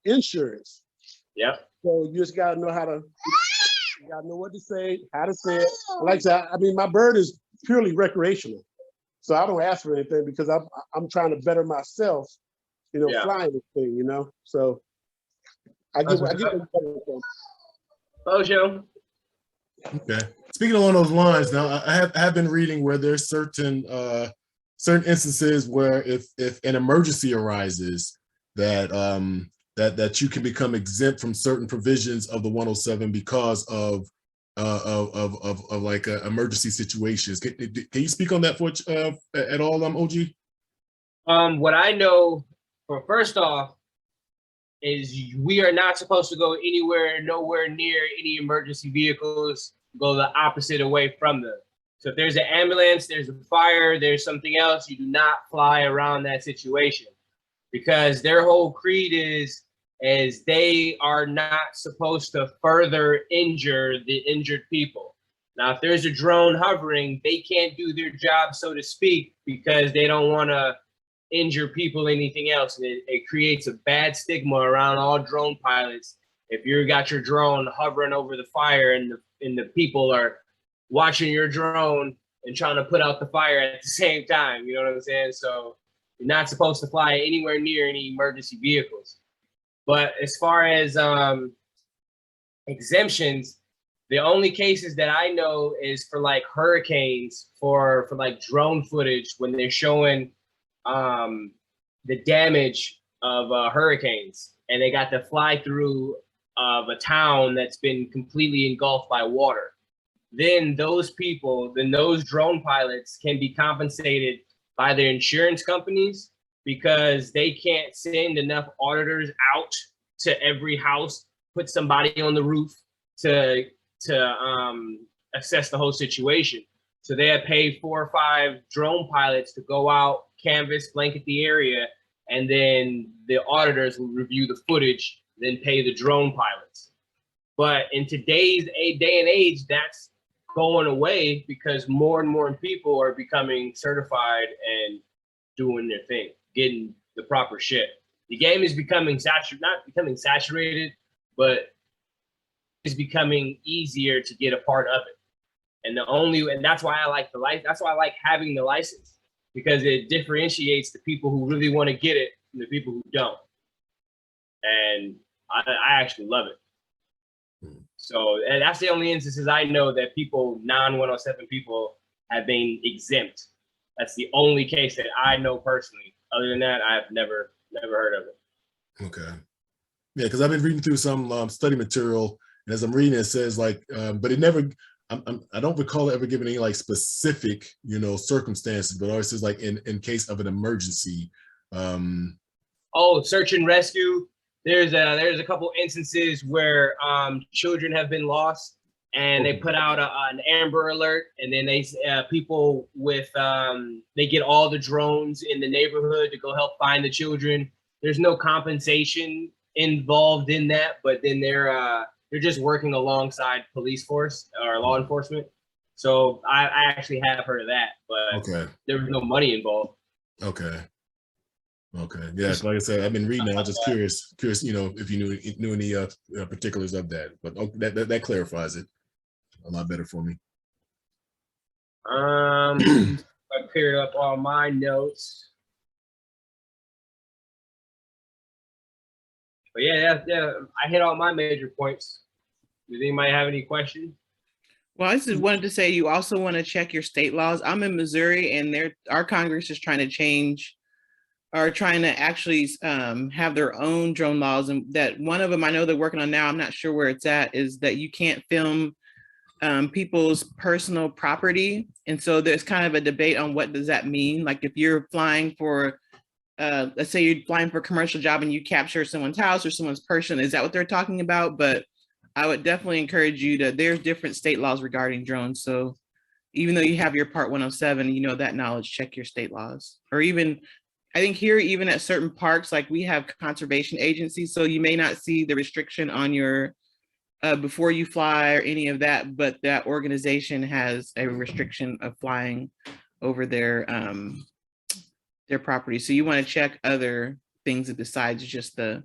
insurance. Yep. So you just gotta know you gotta know what to say, how to say it. Like I said, I mean, my bird is purely recreational. So I don't ask for anything because I'm trying to better myself, flying this thing, So I get what you're coming from. Bojo. Okay. Speaking along those lines, now I have been reading where there's certain instances where if an emergency arises, that you can become exempt from certain provisions of the 107 because of like emergency situations. Can you speak on that for at all, OG? What I know, first off, is we are not supposed to go nowhere near any emergency vehicles. Go the opposite away from them. So if there's an ambulance, there's a fire, there's something else, you do not fly around that situation because their whole creed is they are not supposed to further injure the injured people. Now, if there's a drone hovering, they can't do their job, so to speak, because they don't want to injure people, anything else. And it creates a bad stigma around all drone pilots. If you got your drone hovering over the fire and the people are watching your drone and trying to put out the fire at the same time. You know what I'm saying? So you're not supposed to fly anywhere near any emergency vehicles. But as far as exemptions, the only cases that I know is for like hurricanes, for like drone footage when they're showing the damage of hurricanes, and they got to fly through of a town that's been completely engulfed by water. Then those people, then those drone pilots can be compensated by their insurance companies because they can't send enough auditors out to every house, put somebody on the roof to assess the whole situation. So they have paid 4 or 5 drone pilots to go out, canvas, blanket the area, and then the auditors will review the footage, then pay the drone pilots. But in today's day and age, that's going away because more and more people are becoming certified and doing their thing, getting the proper shit. The game is becoming not becoming saturated, but it's becoming easier to get a part of it. And that's why I like that's why I like having the license, because it differentiates the people who really want to get it from the people who don't. And I actually love it. So, and that's the only instances I know that people, non-107 people, have been exempt. That's the only case that I know personally. Other than that, I've never heard of it. Okay. Yeah, because I've been reading through some study material, and as I'm reading, it says like, but it never, I don't recall it ever giving any like specific, circumstances, but always says like in case of an emergency. Oh, search and rescue. There's a couple instances where children have been lost, and they put out an Amber Alert, and then they people with they get all the drones in the neighborhood to go help find the children. There's no compensation involved in that, but then they're just working alongside police force or law enforcement. So I actually have heard of that, but okay, there was no money involved. Okay. Okay. Yeah. So like I said, I've been reading it. I was just curious, if you knew any particulars of that. But that clarifies it a lot better for me. I cleared up all my notes. But yeah, I hit all my major points. Does anybody have any questions? Well, I just wanted to say you also want to check your state laws. I'm in Missouri, and our Congress is trying to change, are trying to actually have their own drone laws, and that one of them I know they're working on now, I'm not sure where it's at, is that you can't film people's personal property. And so there's kind of a debate on what does that mean. Like if you're flying for, let's say you're flying for a commercial job and you capture someone's house or someone's person, is that what they're talking about? But I would definitely encourage you to, there's different state laws regarding drones. So even though you have your Part 107, that knowledge, check your state laws. Or even, I think here, even at certain parks, like we have conservation agencies, so you may not see the restriction on your, before you fly or any of that, but that organization has a restriction of flying over their property. So you want to check other things besides just the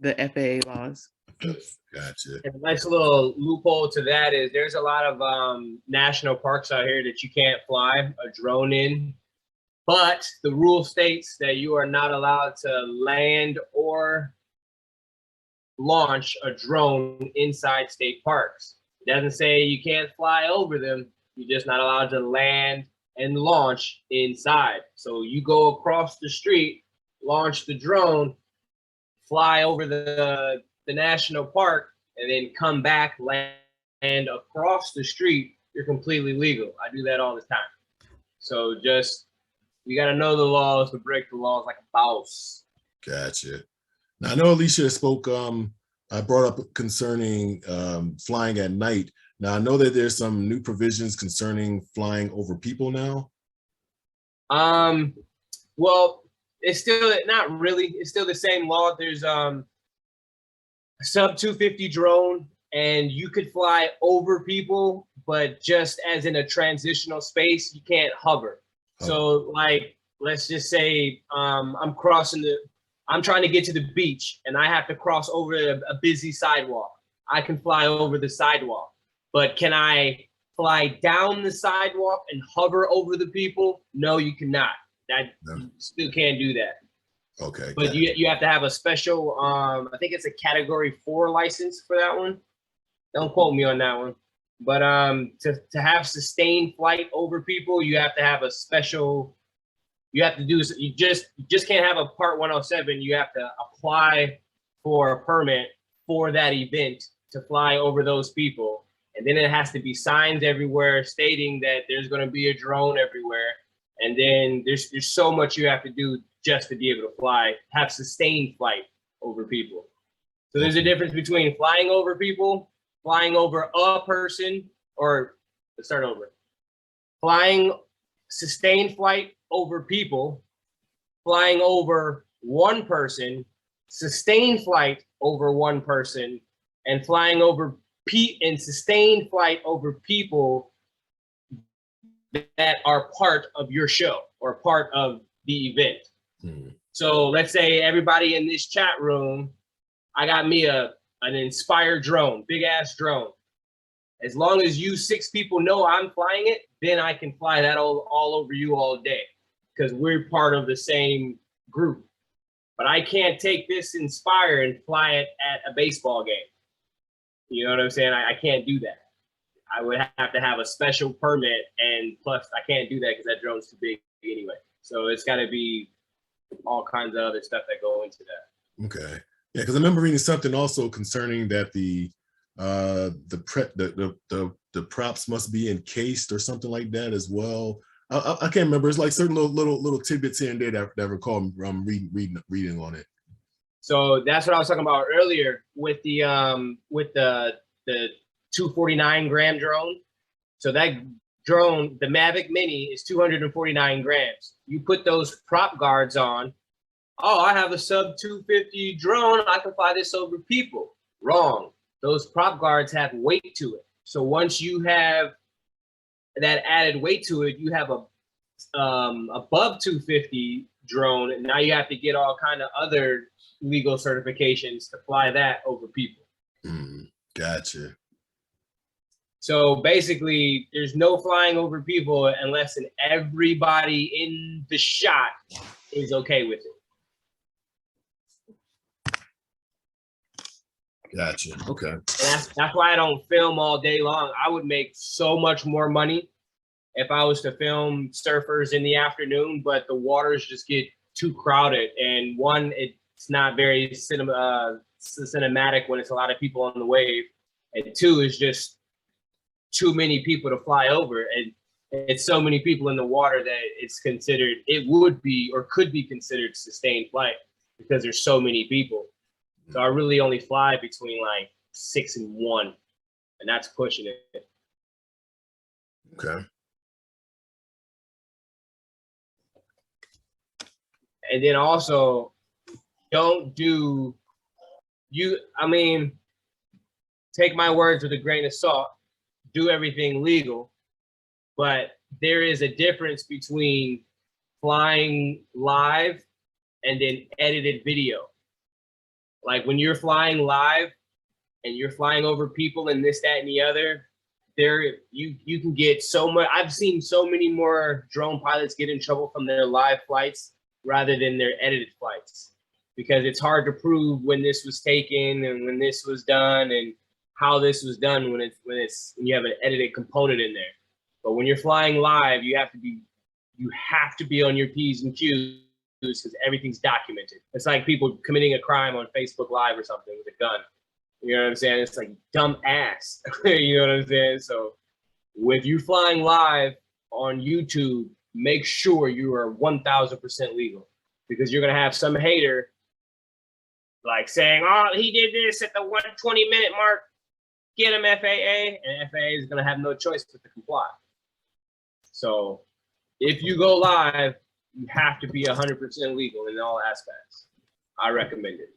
FAA laws. Gotcha. And a nice little loophole to that is there's a lot of national parks out here that you can't fly a drone in, but the rule states that you are not allowed to land or launch a drone inside state parks. It doesn't say you can't fly over them. You're just not allowed to land and launch inside. So you go across the street, launch the drone, fly over the national park, and then come back, land across the street, you're completely legal. I do that all the time. So just, you got to know the laws to break the laws like a boss. Gotcha. Now I know Alicia spoke, I brought up concerning flying at night. Now I know that there's some new provisions concerning flying over people now. Well, it's still not really, it's still the same law. There's sub 250 drone, and you could fly over people, but just as in a transitional space, you can't hover. So like, let's just say I'm trying to get to the beach and I have to cross over a busy sidewalk. I can fly over the sidewalk, but can I fly down the sidewalk and hover over the people, no, you cannot. That you still can't do that. Okay. But you have to have a special, I think it's a category 4 license for that one. Don't quote me on that one. But to have sustained flight over people, you have to have a special, you have to do, you just can't have a Part 107. You have to apply for a permit for that event to fly over those people. And then it has to be signs everywhere stating that there's going to be a drone everywhere. And then there's so much you have to do just to be able to fly, have sustained flight over people. So there's a difference between flying over people, flying over a person, or let's start over. Flying sustained flight over people, flying over one person, sustained flight over one person, and flying over and sustained flight over people that are part of your show or part of the event. So let's say everybody in this chat room, I got me an Inspire drone, big ass drone. As long as you 6 people know I'm flying it, then I can fly that all over you all day because we're part of the same group. But I can't take this Inspire and fly it at a baseball game. You know what I'm saying? I can't do that. I would have to have a special permit, and plus I can't do that because that drone's too big anyway. So it's got to be all kinds of other stuff that go into that. Okay. Yeah, because I remember reading something also concerning that the props must be encased or something like that as well. I can't remember. It's like certain little tidbits here and there that I recall reading on it. So that's what I was talking about earlier with the 249 gram drone. So that drone, the Mavic Mini, is 249 grams. You put those prop guards on. Oh, I have a sub 250 drone. I can fly this over people. Wrong. Those prop guards have weight to it. So once you have that added weight to it, you have a above 250 drone, and now you have to get all kind of other legal certifications to fly that over people. Gotcha. So basically, there's no flying over people unless everybody in the shot is okay with it. Gotcha. Okay. And that's why I don't film all day long. I would make so much more money if I was to film surfers in the afternoon, but the waters just get too crowded. And one, it's not very cinematic when it's a lot of people on the wave. And 2, it's just too many people to fly over. And it's so many people in the water that it would be or could be considered sustained flight because there's so many people. So I really only fly between like 6 and 1, and that's pushing it. Okay. And then also, take my words with a grain of salt, do everything legal, but there is a difference between flying live and then edited video. Like when you're flying live and you're flying over people and this, that, and the other, you can get so much. I've seen so many more drone pilots get in trouble from their live flights rather than their edited flights, because it's hard to prove when this was taken and when this was done and how this was done when you have an edited component in there. But when you're flying live, you have to be on your P's and Q's because everything's documented. It's like people committing a crime on Facebook Live or something with a gun. You know what I'm saying? It's like dumb ass. You know what I'm saying? So if you're flying live on YouTube, make sure you are 1000% legal, because you're gonna have some hater like saying, "Oh, he did this at the 120-minute mark. Get him, FAA," and FAA is gonna have no choice but to comply. So if you go live, you have to be 100% legal in all aspects. I recommend it.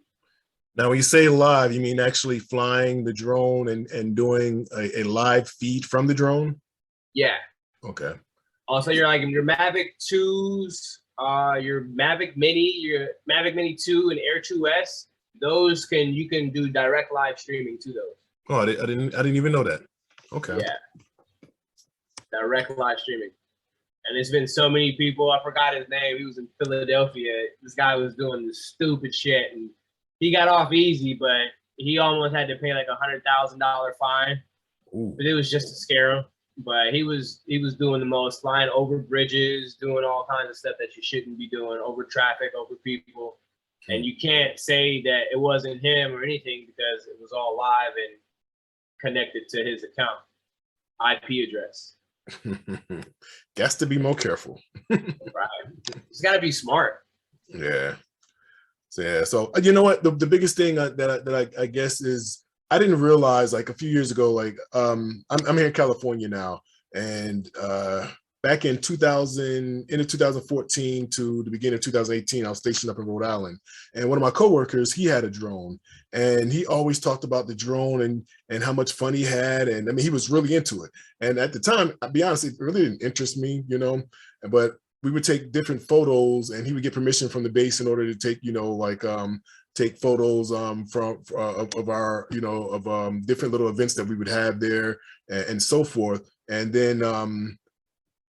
Now, when you say live, you mean actually flying the drone and doing a live feed from the drone? Yeah. Okay. Also, your Mavic 2s, your Mavic Mini 2 and Air 2S, you can do direct live streaming to those. Oh, I didn't even know that. Okay. Yeah. direct live streaming. And there's been so many people, I forgot his name. He was in Philadelphia. This guy was doing this stupid shit, and he got off easy, but he almost had to pay like $100,000 fine. Ooh. But it was just to scare him. But he was doing the most, flying over bridges, doing all kinds of stuff that you shouldn't be doing, over traffic, over people. And you can't say that it wasn't him or anything because it was all live and connected to his account, IP address. Got to be more careful. Right. It's got to be smart. Yeah. So you know what? The biggest thing that I guess is I didn't realize like a few years ago, like I'm here in California now, and back in 2014 to the beginning of 2018, I was stationed up in Rhode Island, and one of my coworkers, he had a drone, and he always talked about the drone and how much fun he had, and I mean he was really into it. And at the time, I'll be honest, it really didn't interest me, you know, but we would take different photos, and he would get permission from the base in order to take, you know, like take photos of our, you know, of different little events that we would have there and so forth. And then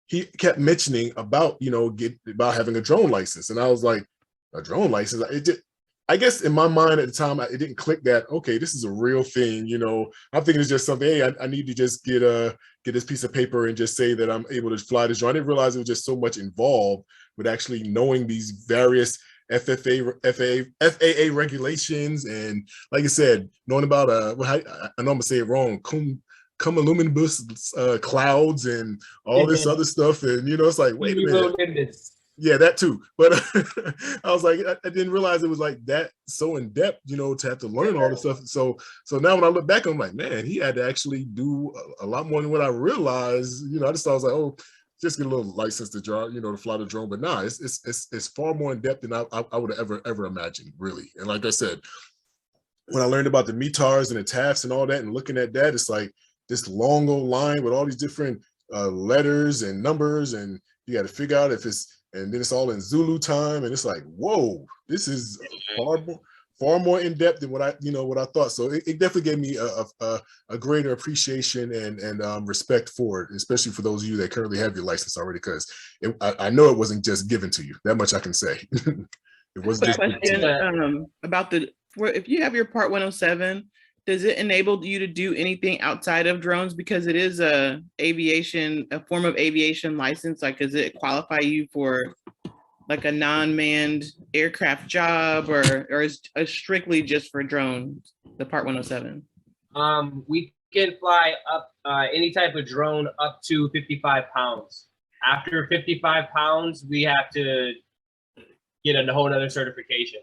he kept mentioning about, you know, about having a drone license. And I was like, a drone license? I guess in my mind at the time, it didn't click that, okay, this is a real thing. You know, I'm thinking it's just something, hey, I need to just get this piece of paper and just say that I'm able to fly this drone. I didn't realize it was just so much involved with actually knowing these various FAA regulations, and like I said, knowing about I know I'm gonna say it wrong, cumulonimbus clouds and all this other stuff, and you know, it's like, wait a minute, yeah, that too. But I was like, I didn't realize it was like that so in depth, you know, to have to learn all this stuff. So now when I look back, I'm like, man, he had to actually do a lot more than what I realized. You know, I just thought, I was like, oh, just get a little license to draw, you know, to fly the drone. But nah, it's far more in depth than I would have ever imagined, really. And like I said, when I learned about the METARs and the TAFs and all that, and looking at that, it's like this long old line with all these different letters and numbers, and you got to figure out if it's, and then it's all in Zulu time, and it's like, whoa, this is far more in depth than what I thought. So it definitely gave me a greater appreciation and respect for it, especially for those of you that currently have your license already, because I know it wasn't just given to you. That much I can say. It wasn't just given to you. About if you have your Part 107, does it enable you to do anything outside of drones? Because it is a form of aviation license. Like, does it qualify you for like a non-manned aircraft job, or is it strictly just for drones, the Part 107? We can fly up any type of drone up to 55 pounds. After 55 pounds, we have to get a whole other certification.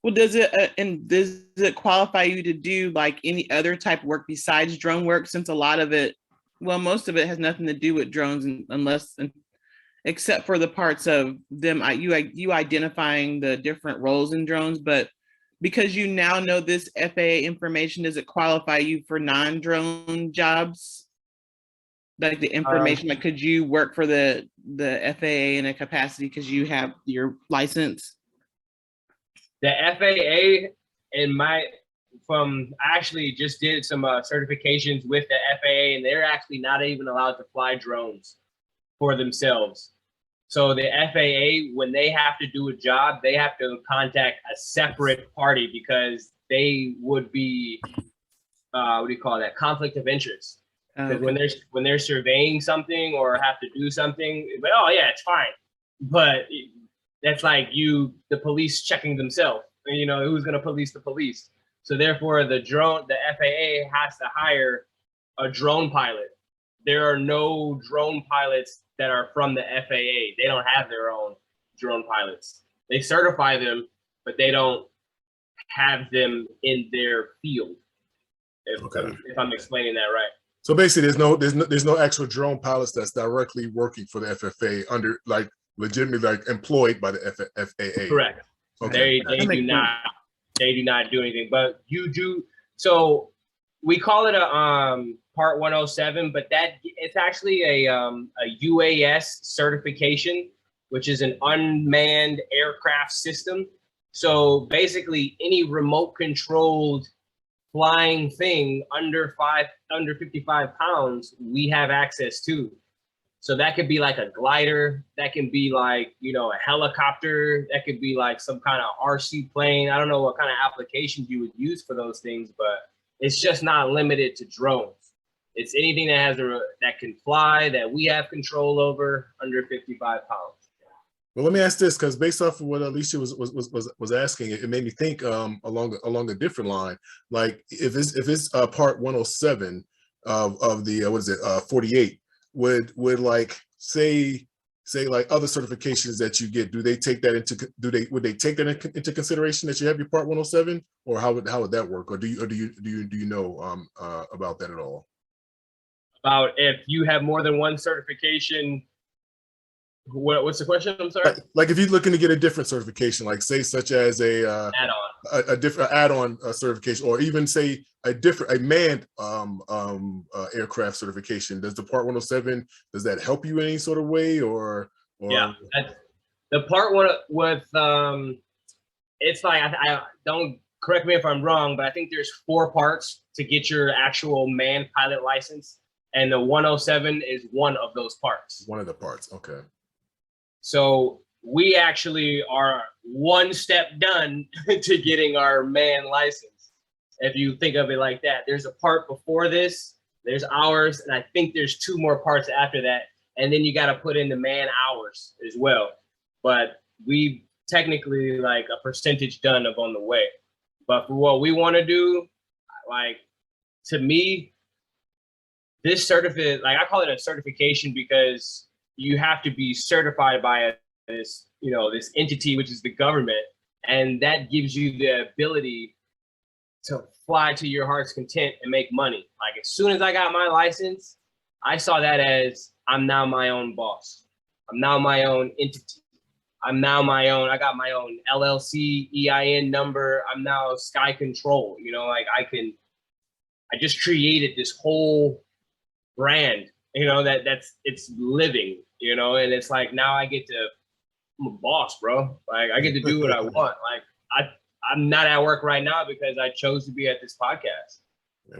Well, does it qualify you to do like any other type of work besides drone work? Since a lot of it, well, most of it has nothing to do with drones, except for the parts of them, you identifying the different roles in drones. But because you now know this FAA information, does it qualify you for non-drone jobs? Like the information, like could you work for the FAA in a capacity because you have your license? The FAA I actually just did some certifications with the FAA, and they're actually not even allowed to fly drones for themselves. So the FAA, when they have to do a job, they have to contact a separate party because they would be, what do you call that? Conflict of interest. Because when they're surveying something or have to do something, but oh yeah, it's fine. But that's like the police checking themselves. You know, who's gonna police the police? So therefore, the FAA has to hire a drone pilot. There are no drone pilots that are from the FAA. They don't have their own drone pilots. They certify them, but they don't have them in their field. If I'm explaining that right. So basically, there's no actual drone pilots that's directly working for the FFA under like legitimately like employed by the FAA. Correct. Okay. They do not do anything, but you do. So we call it a Part 107, but it's actually a UAS certification, which is an unmanned aircraft system. So basically, any remote controlled flying thing under 55 pounds, we have access to. So that could be like a glider, that can be like, you know, a helicopter, that could be like some kind of RC plane. I don't know what kind of applications you would use for those things, but it's just not limited to drones. It's anything that has that can fly, that we have control over, under 55 pounds. Well, let me ask this, because based off of what Alicia was asking, it made me think along a different line. Like if it's part 107 of the what is it 48, would like say like other certifications that you get, would they take that into consideration that you have your part 107, or how would that work, or do you know about that at all? About if you have more than one certification. What's the question? I'm sorry. Like if you're looking to get a different certification, like say such as a different add-on certification, or even say a manned aircraft certification, does the part 107, does that help you in any sort of way, or? Yeah, the part one with it's like I don't, correct me if I'm wrong, but I think there's 4 parts to get your actual manned pilot license, and the 107 is one of those parts. One of the parts, okay. So we actually are one step done to getting our man license. If you think of it like that, there's a part before this, there's ours, and I think there's 2 more parts after that. And then you got to put in the man hours as well. But we technically like a percentage done of on the way. But for what we want to do, like, to me, this certificate, like I call it a certification because you have to be certified by this, you know, this entity, which is the government. And that gives you the ability to fly to your heart's content and make money. Like as soon as I got my license, I saw that as I'm now my own boss. I'm now my own entity. I'm now my own, I got my own LLC, EIN number. I'm now Sky Control, you know, like I just created this whole brand, you know, it's living, you know, and it's like, now I get to, I'm a boss, bro. Like I get to do what I want. Like I'm not at work right now because I chose to be at this podcast.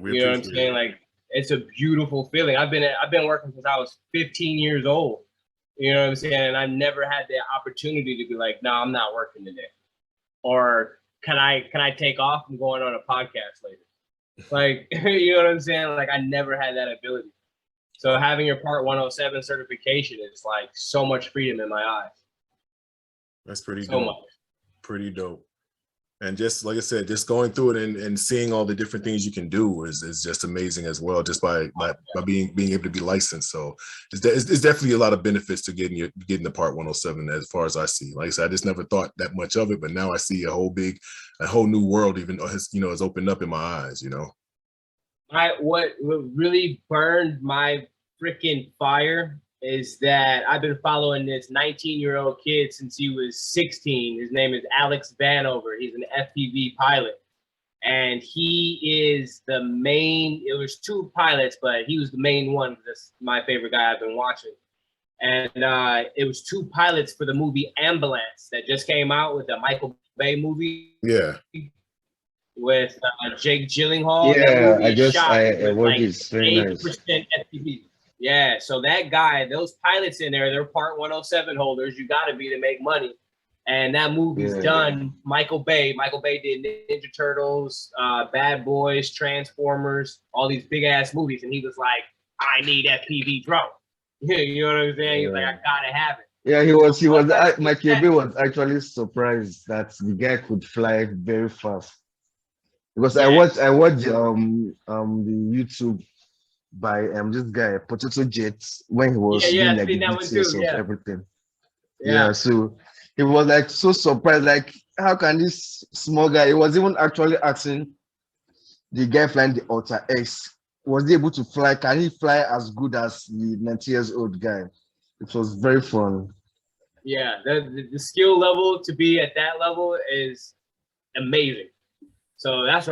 You know what I'm saying? Like it's a beautiful feeling. I've been working since I was 15 years old. You know what I'm saying? And I never had the opportunity to be like, no, I'm not working today. Or can I take off? I'm going on a podcast later. Like, you know what I'm saying? Like I never had that ability. So having your Part 107 certification is like so much freedom in my eyes. That's pretty so dope. Much. Pretty dope. And just like I said, just going through it and seeing all the different things you can do is just amazing as well, just by being able to be licensed. So it's definitely a lot of benefits to getting the Part 107 as far as I see. Like I said, I just never thought that much of it, but now I see a whole new world even has opened up in my eyes, you know. What really burned my freaking fire is that I've been following this 19-year-old kid since he was 16. His name is Alex Vanover. He's an FPV pilot. And he is the main, it was 2 pilots, but he was the main one. That's my favorite guy I've been watching. And it was 2 pilots for the movie Ambulance that just came out with the Michael Bay movie. Yeah. With Jake Gyllenhaal. Yeah, I watched it. 80% FPV. Yeah, so that guy, those pilots in there, they're Part 107 holders. You got to be to make money. And that movie's done. Michael Bay did Ninja Turtles, Bad Boys, Transformers, all these big ass movies. And he was like, I need FPV drone. You know what I'm saying? He's like, I gotta have it. Yeah, Michael Bay was actually surprised that the guy could fly very fast. Because I watched the YouTube by this guy Potato Jets when he was doing like the details of everything. Yeah, so he was like so surprised, like how can this small guy? He was even actually asking the guy flying the Alta X, was he able to fly? Can he fly as good as the 90-year-old guy? It was very fun. Yeah, the skill level to be at that level is amazing. So that's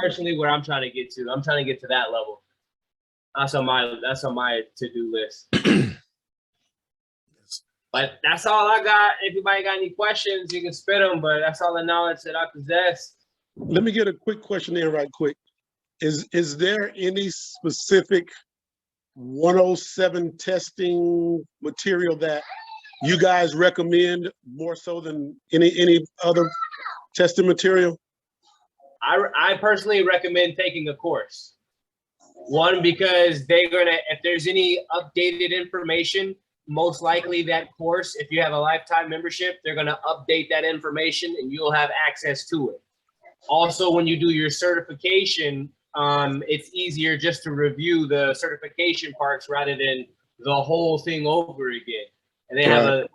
personally where I'm trying to get to. I'm trying to get to that level. That's on my to-do list. But that's all I got. If anybody got any questions, you can spit them, but that's all the knowledge that I possess. Let me get a quick question in right quick. Is there any specific 107 testing material that you guys recommend more so than any other testing material? I personally recommend taking a course. One, because they're gonna, if there's any updated information, most likely that course, if you have a lifetime membership, they're gonna update that information and you'll have access to it. Also, when you do your certification, it's easier just to review the certification parts rather than the whole thing over again. And they have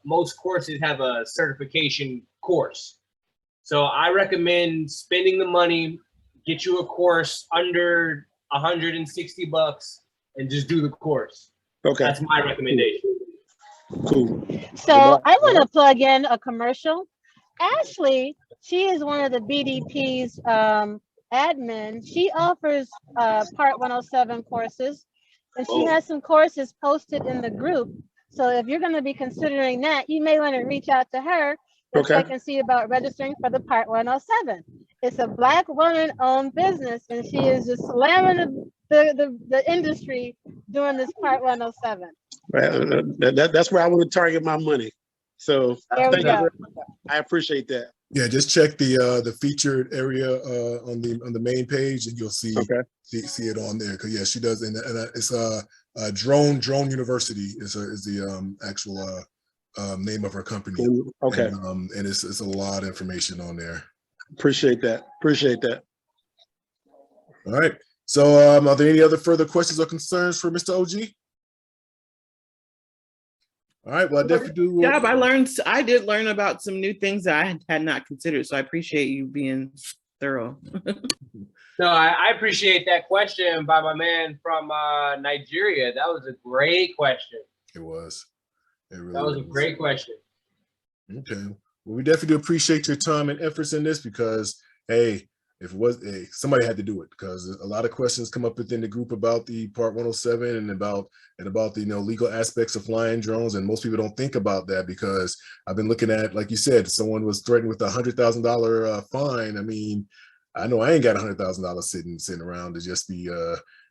most courses have a certification course. So I recommend spending the money, get you a course under $160 and just do the course. Okay. That's my recommendation. Cool. So I want to plug in a commercial. Ashley, she is one of the BDP's admin. She offers Part 107 courses, and she has some courses posted in the group. So if you're going to be considering that, you may want to reach out to her to check and see about registering for the Part 107. It's a Black woman-owned business, and she is just slamming the industry doing this Part 107. That's where I want to target my money. So There we go. I appreciate that. Yeah, just check the featured area on the main page, and you'll see see it on there. Because yeah, she does, and it's Drone University is the actual name of her company. Okay, and it's a lot of information on there. Appreciate that. All right. So, are there any other further questions or concerns for Mr. OG? All right. Well, I definitely do. Yeah, I did learn about some new things that I had not considered. So I appreciate you being thorough. No, I appreciate that question by my man from Nigeria. That was a great question. It was. It really that was a great question. Okay. Well, we definitely do appreciate your time and efforts in this because, hey, if it was, somebody had to do it because a lot of questions come up within the group about the Part 107 and about the legal aspects of flying drones, and most people don't think about that because I've been looking at, like you said, someone was threatened with $100,000 fine. I mean, I know I ain't got $100,000 sitting around to just be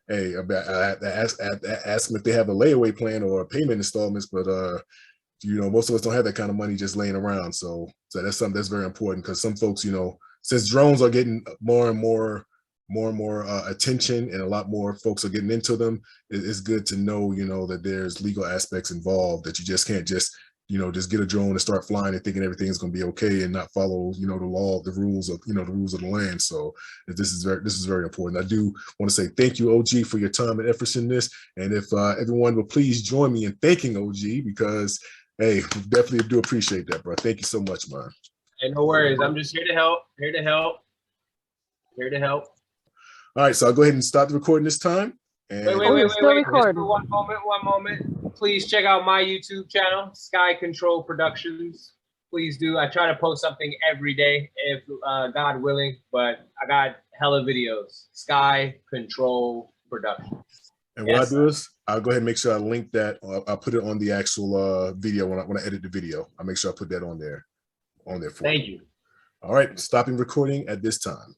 hey, I ask them if they have a layaway plan or payment installments, but most of us don't have that kind of money just laying around. So that's something that's very important because some folks, since drones are getting more and more attention and a lot more folks are getting into them, it's good to know, that there's legal aspects involved, that you just can't just get a drone and start flying and thinking everything's going to be okay and not follow, the law, the rules of the land. So this is very important. I do want to say thank you, OG, for your time and efforts in this. And if everyone will please join me in thanking OG because, hey, we definitely do appreciate that, bro. Thank you so much, man. Hey, no worries. I'm just here to help. All right, so I'll go ahead and stop the recording this time. And Wait. Still recording. Just for one moment. Please check out my YouTube channel, Sky Control Productions. Please do. I try to post something every day, if God willing, but I got hella videos. Sky Control Productions. And what I do is I'll go ahead and make sure I link that. I'll put it on the actual video when I edit the video. I'll make sure I put that on there for you. Thank you. All right, stopping recording at this time.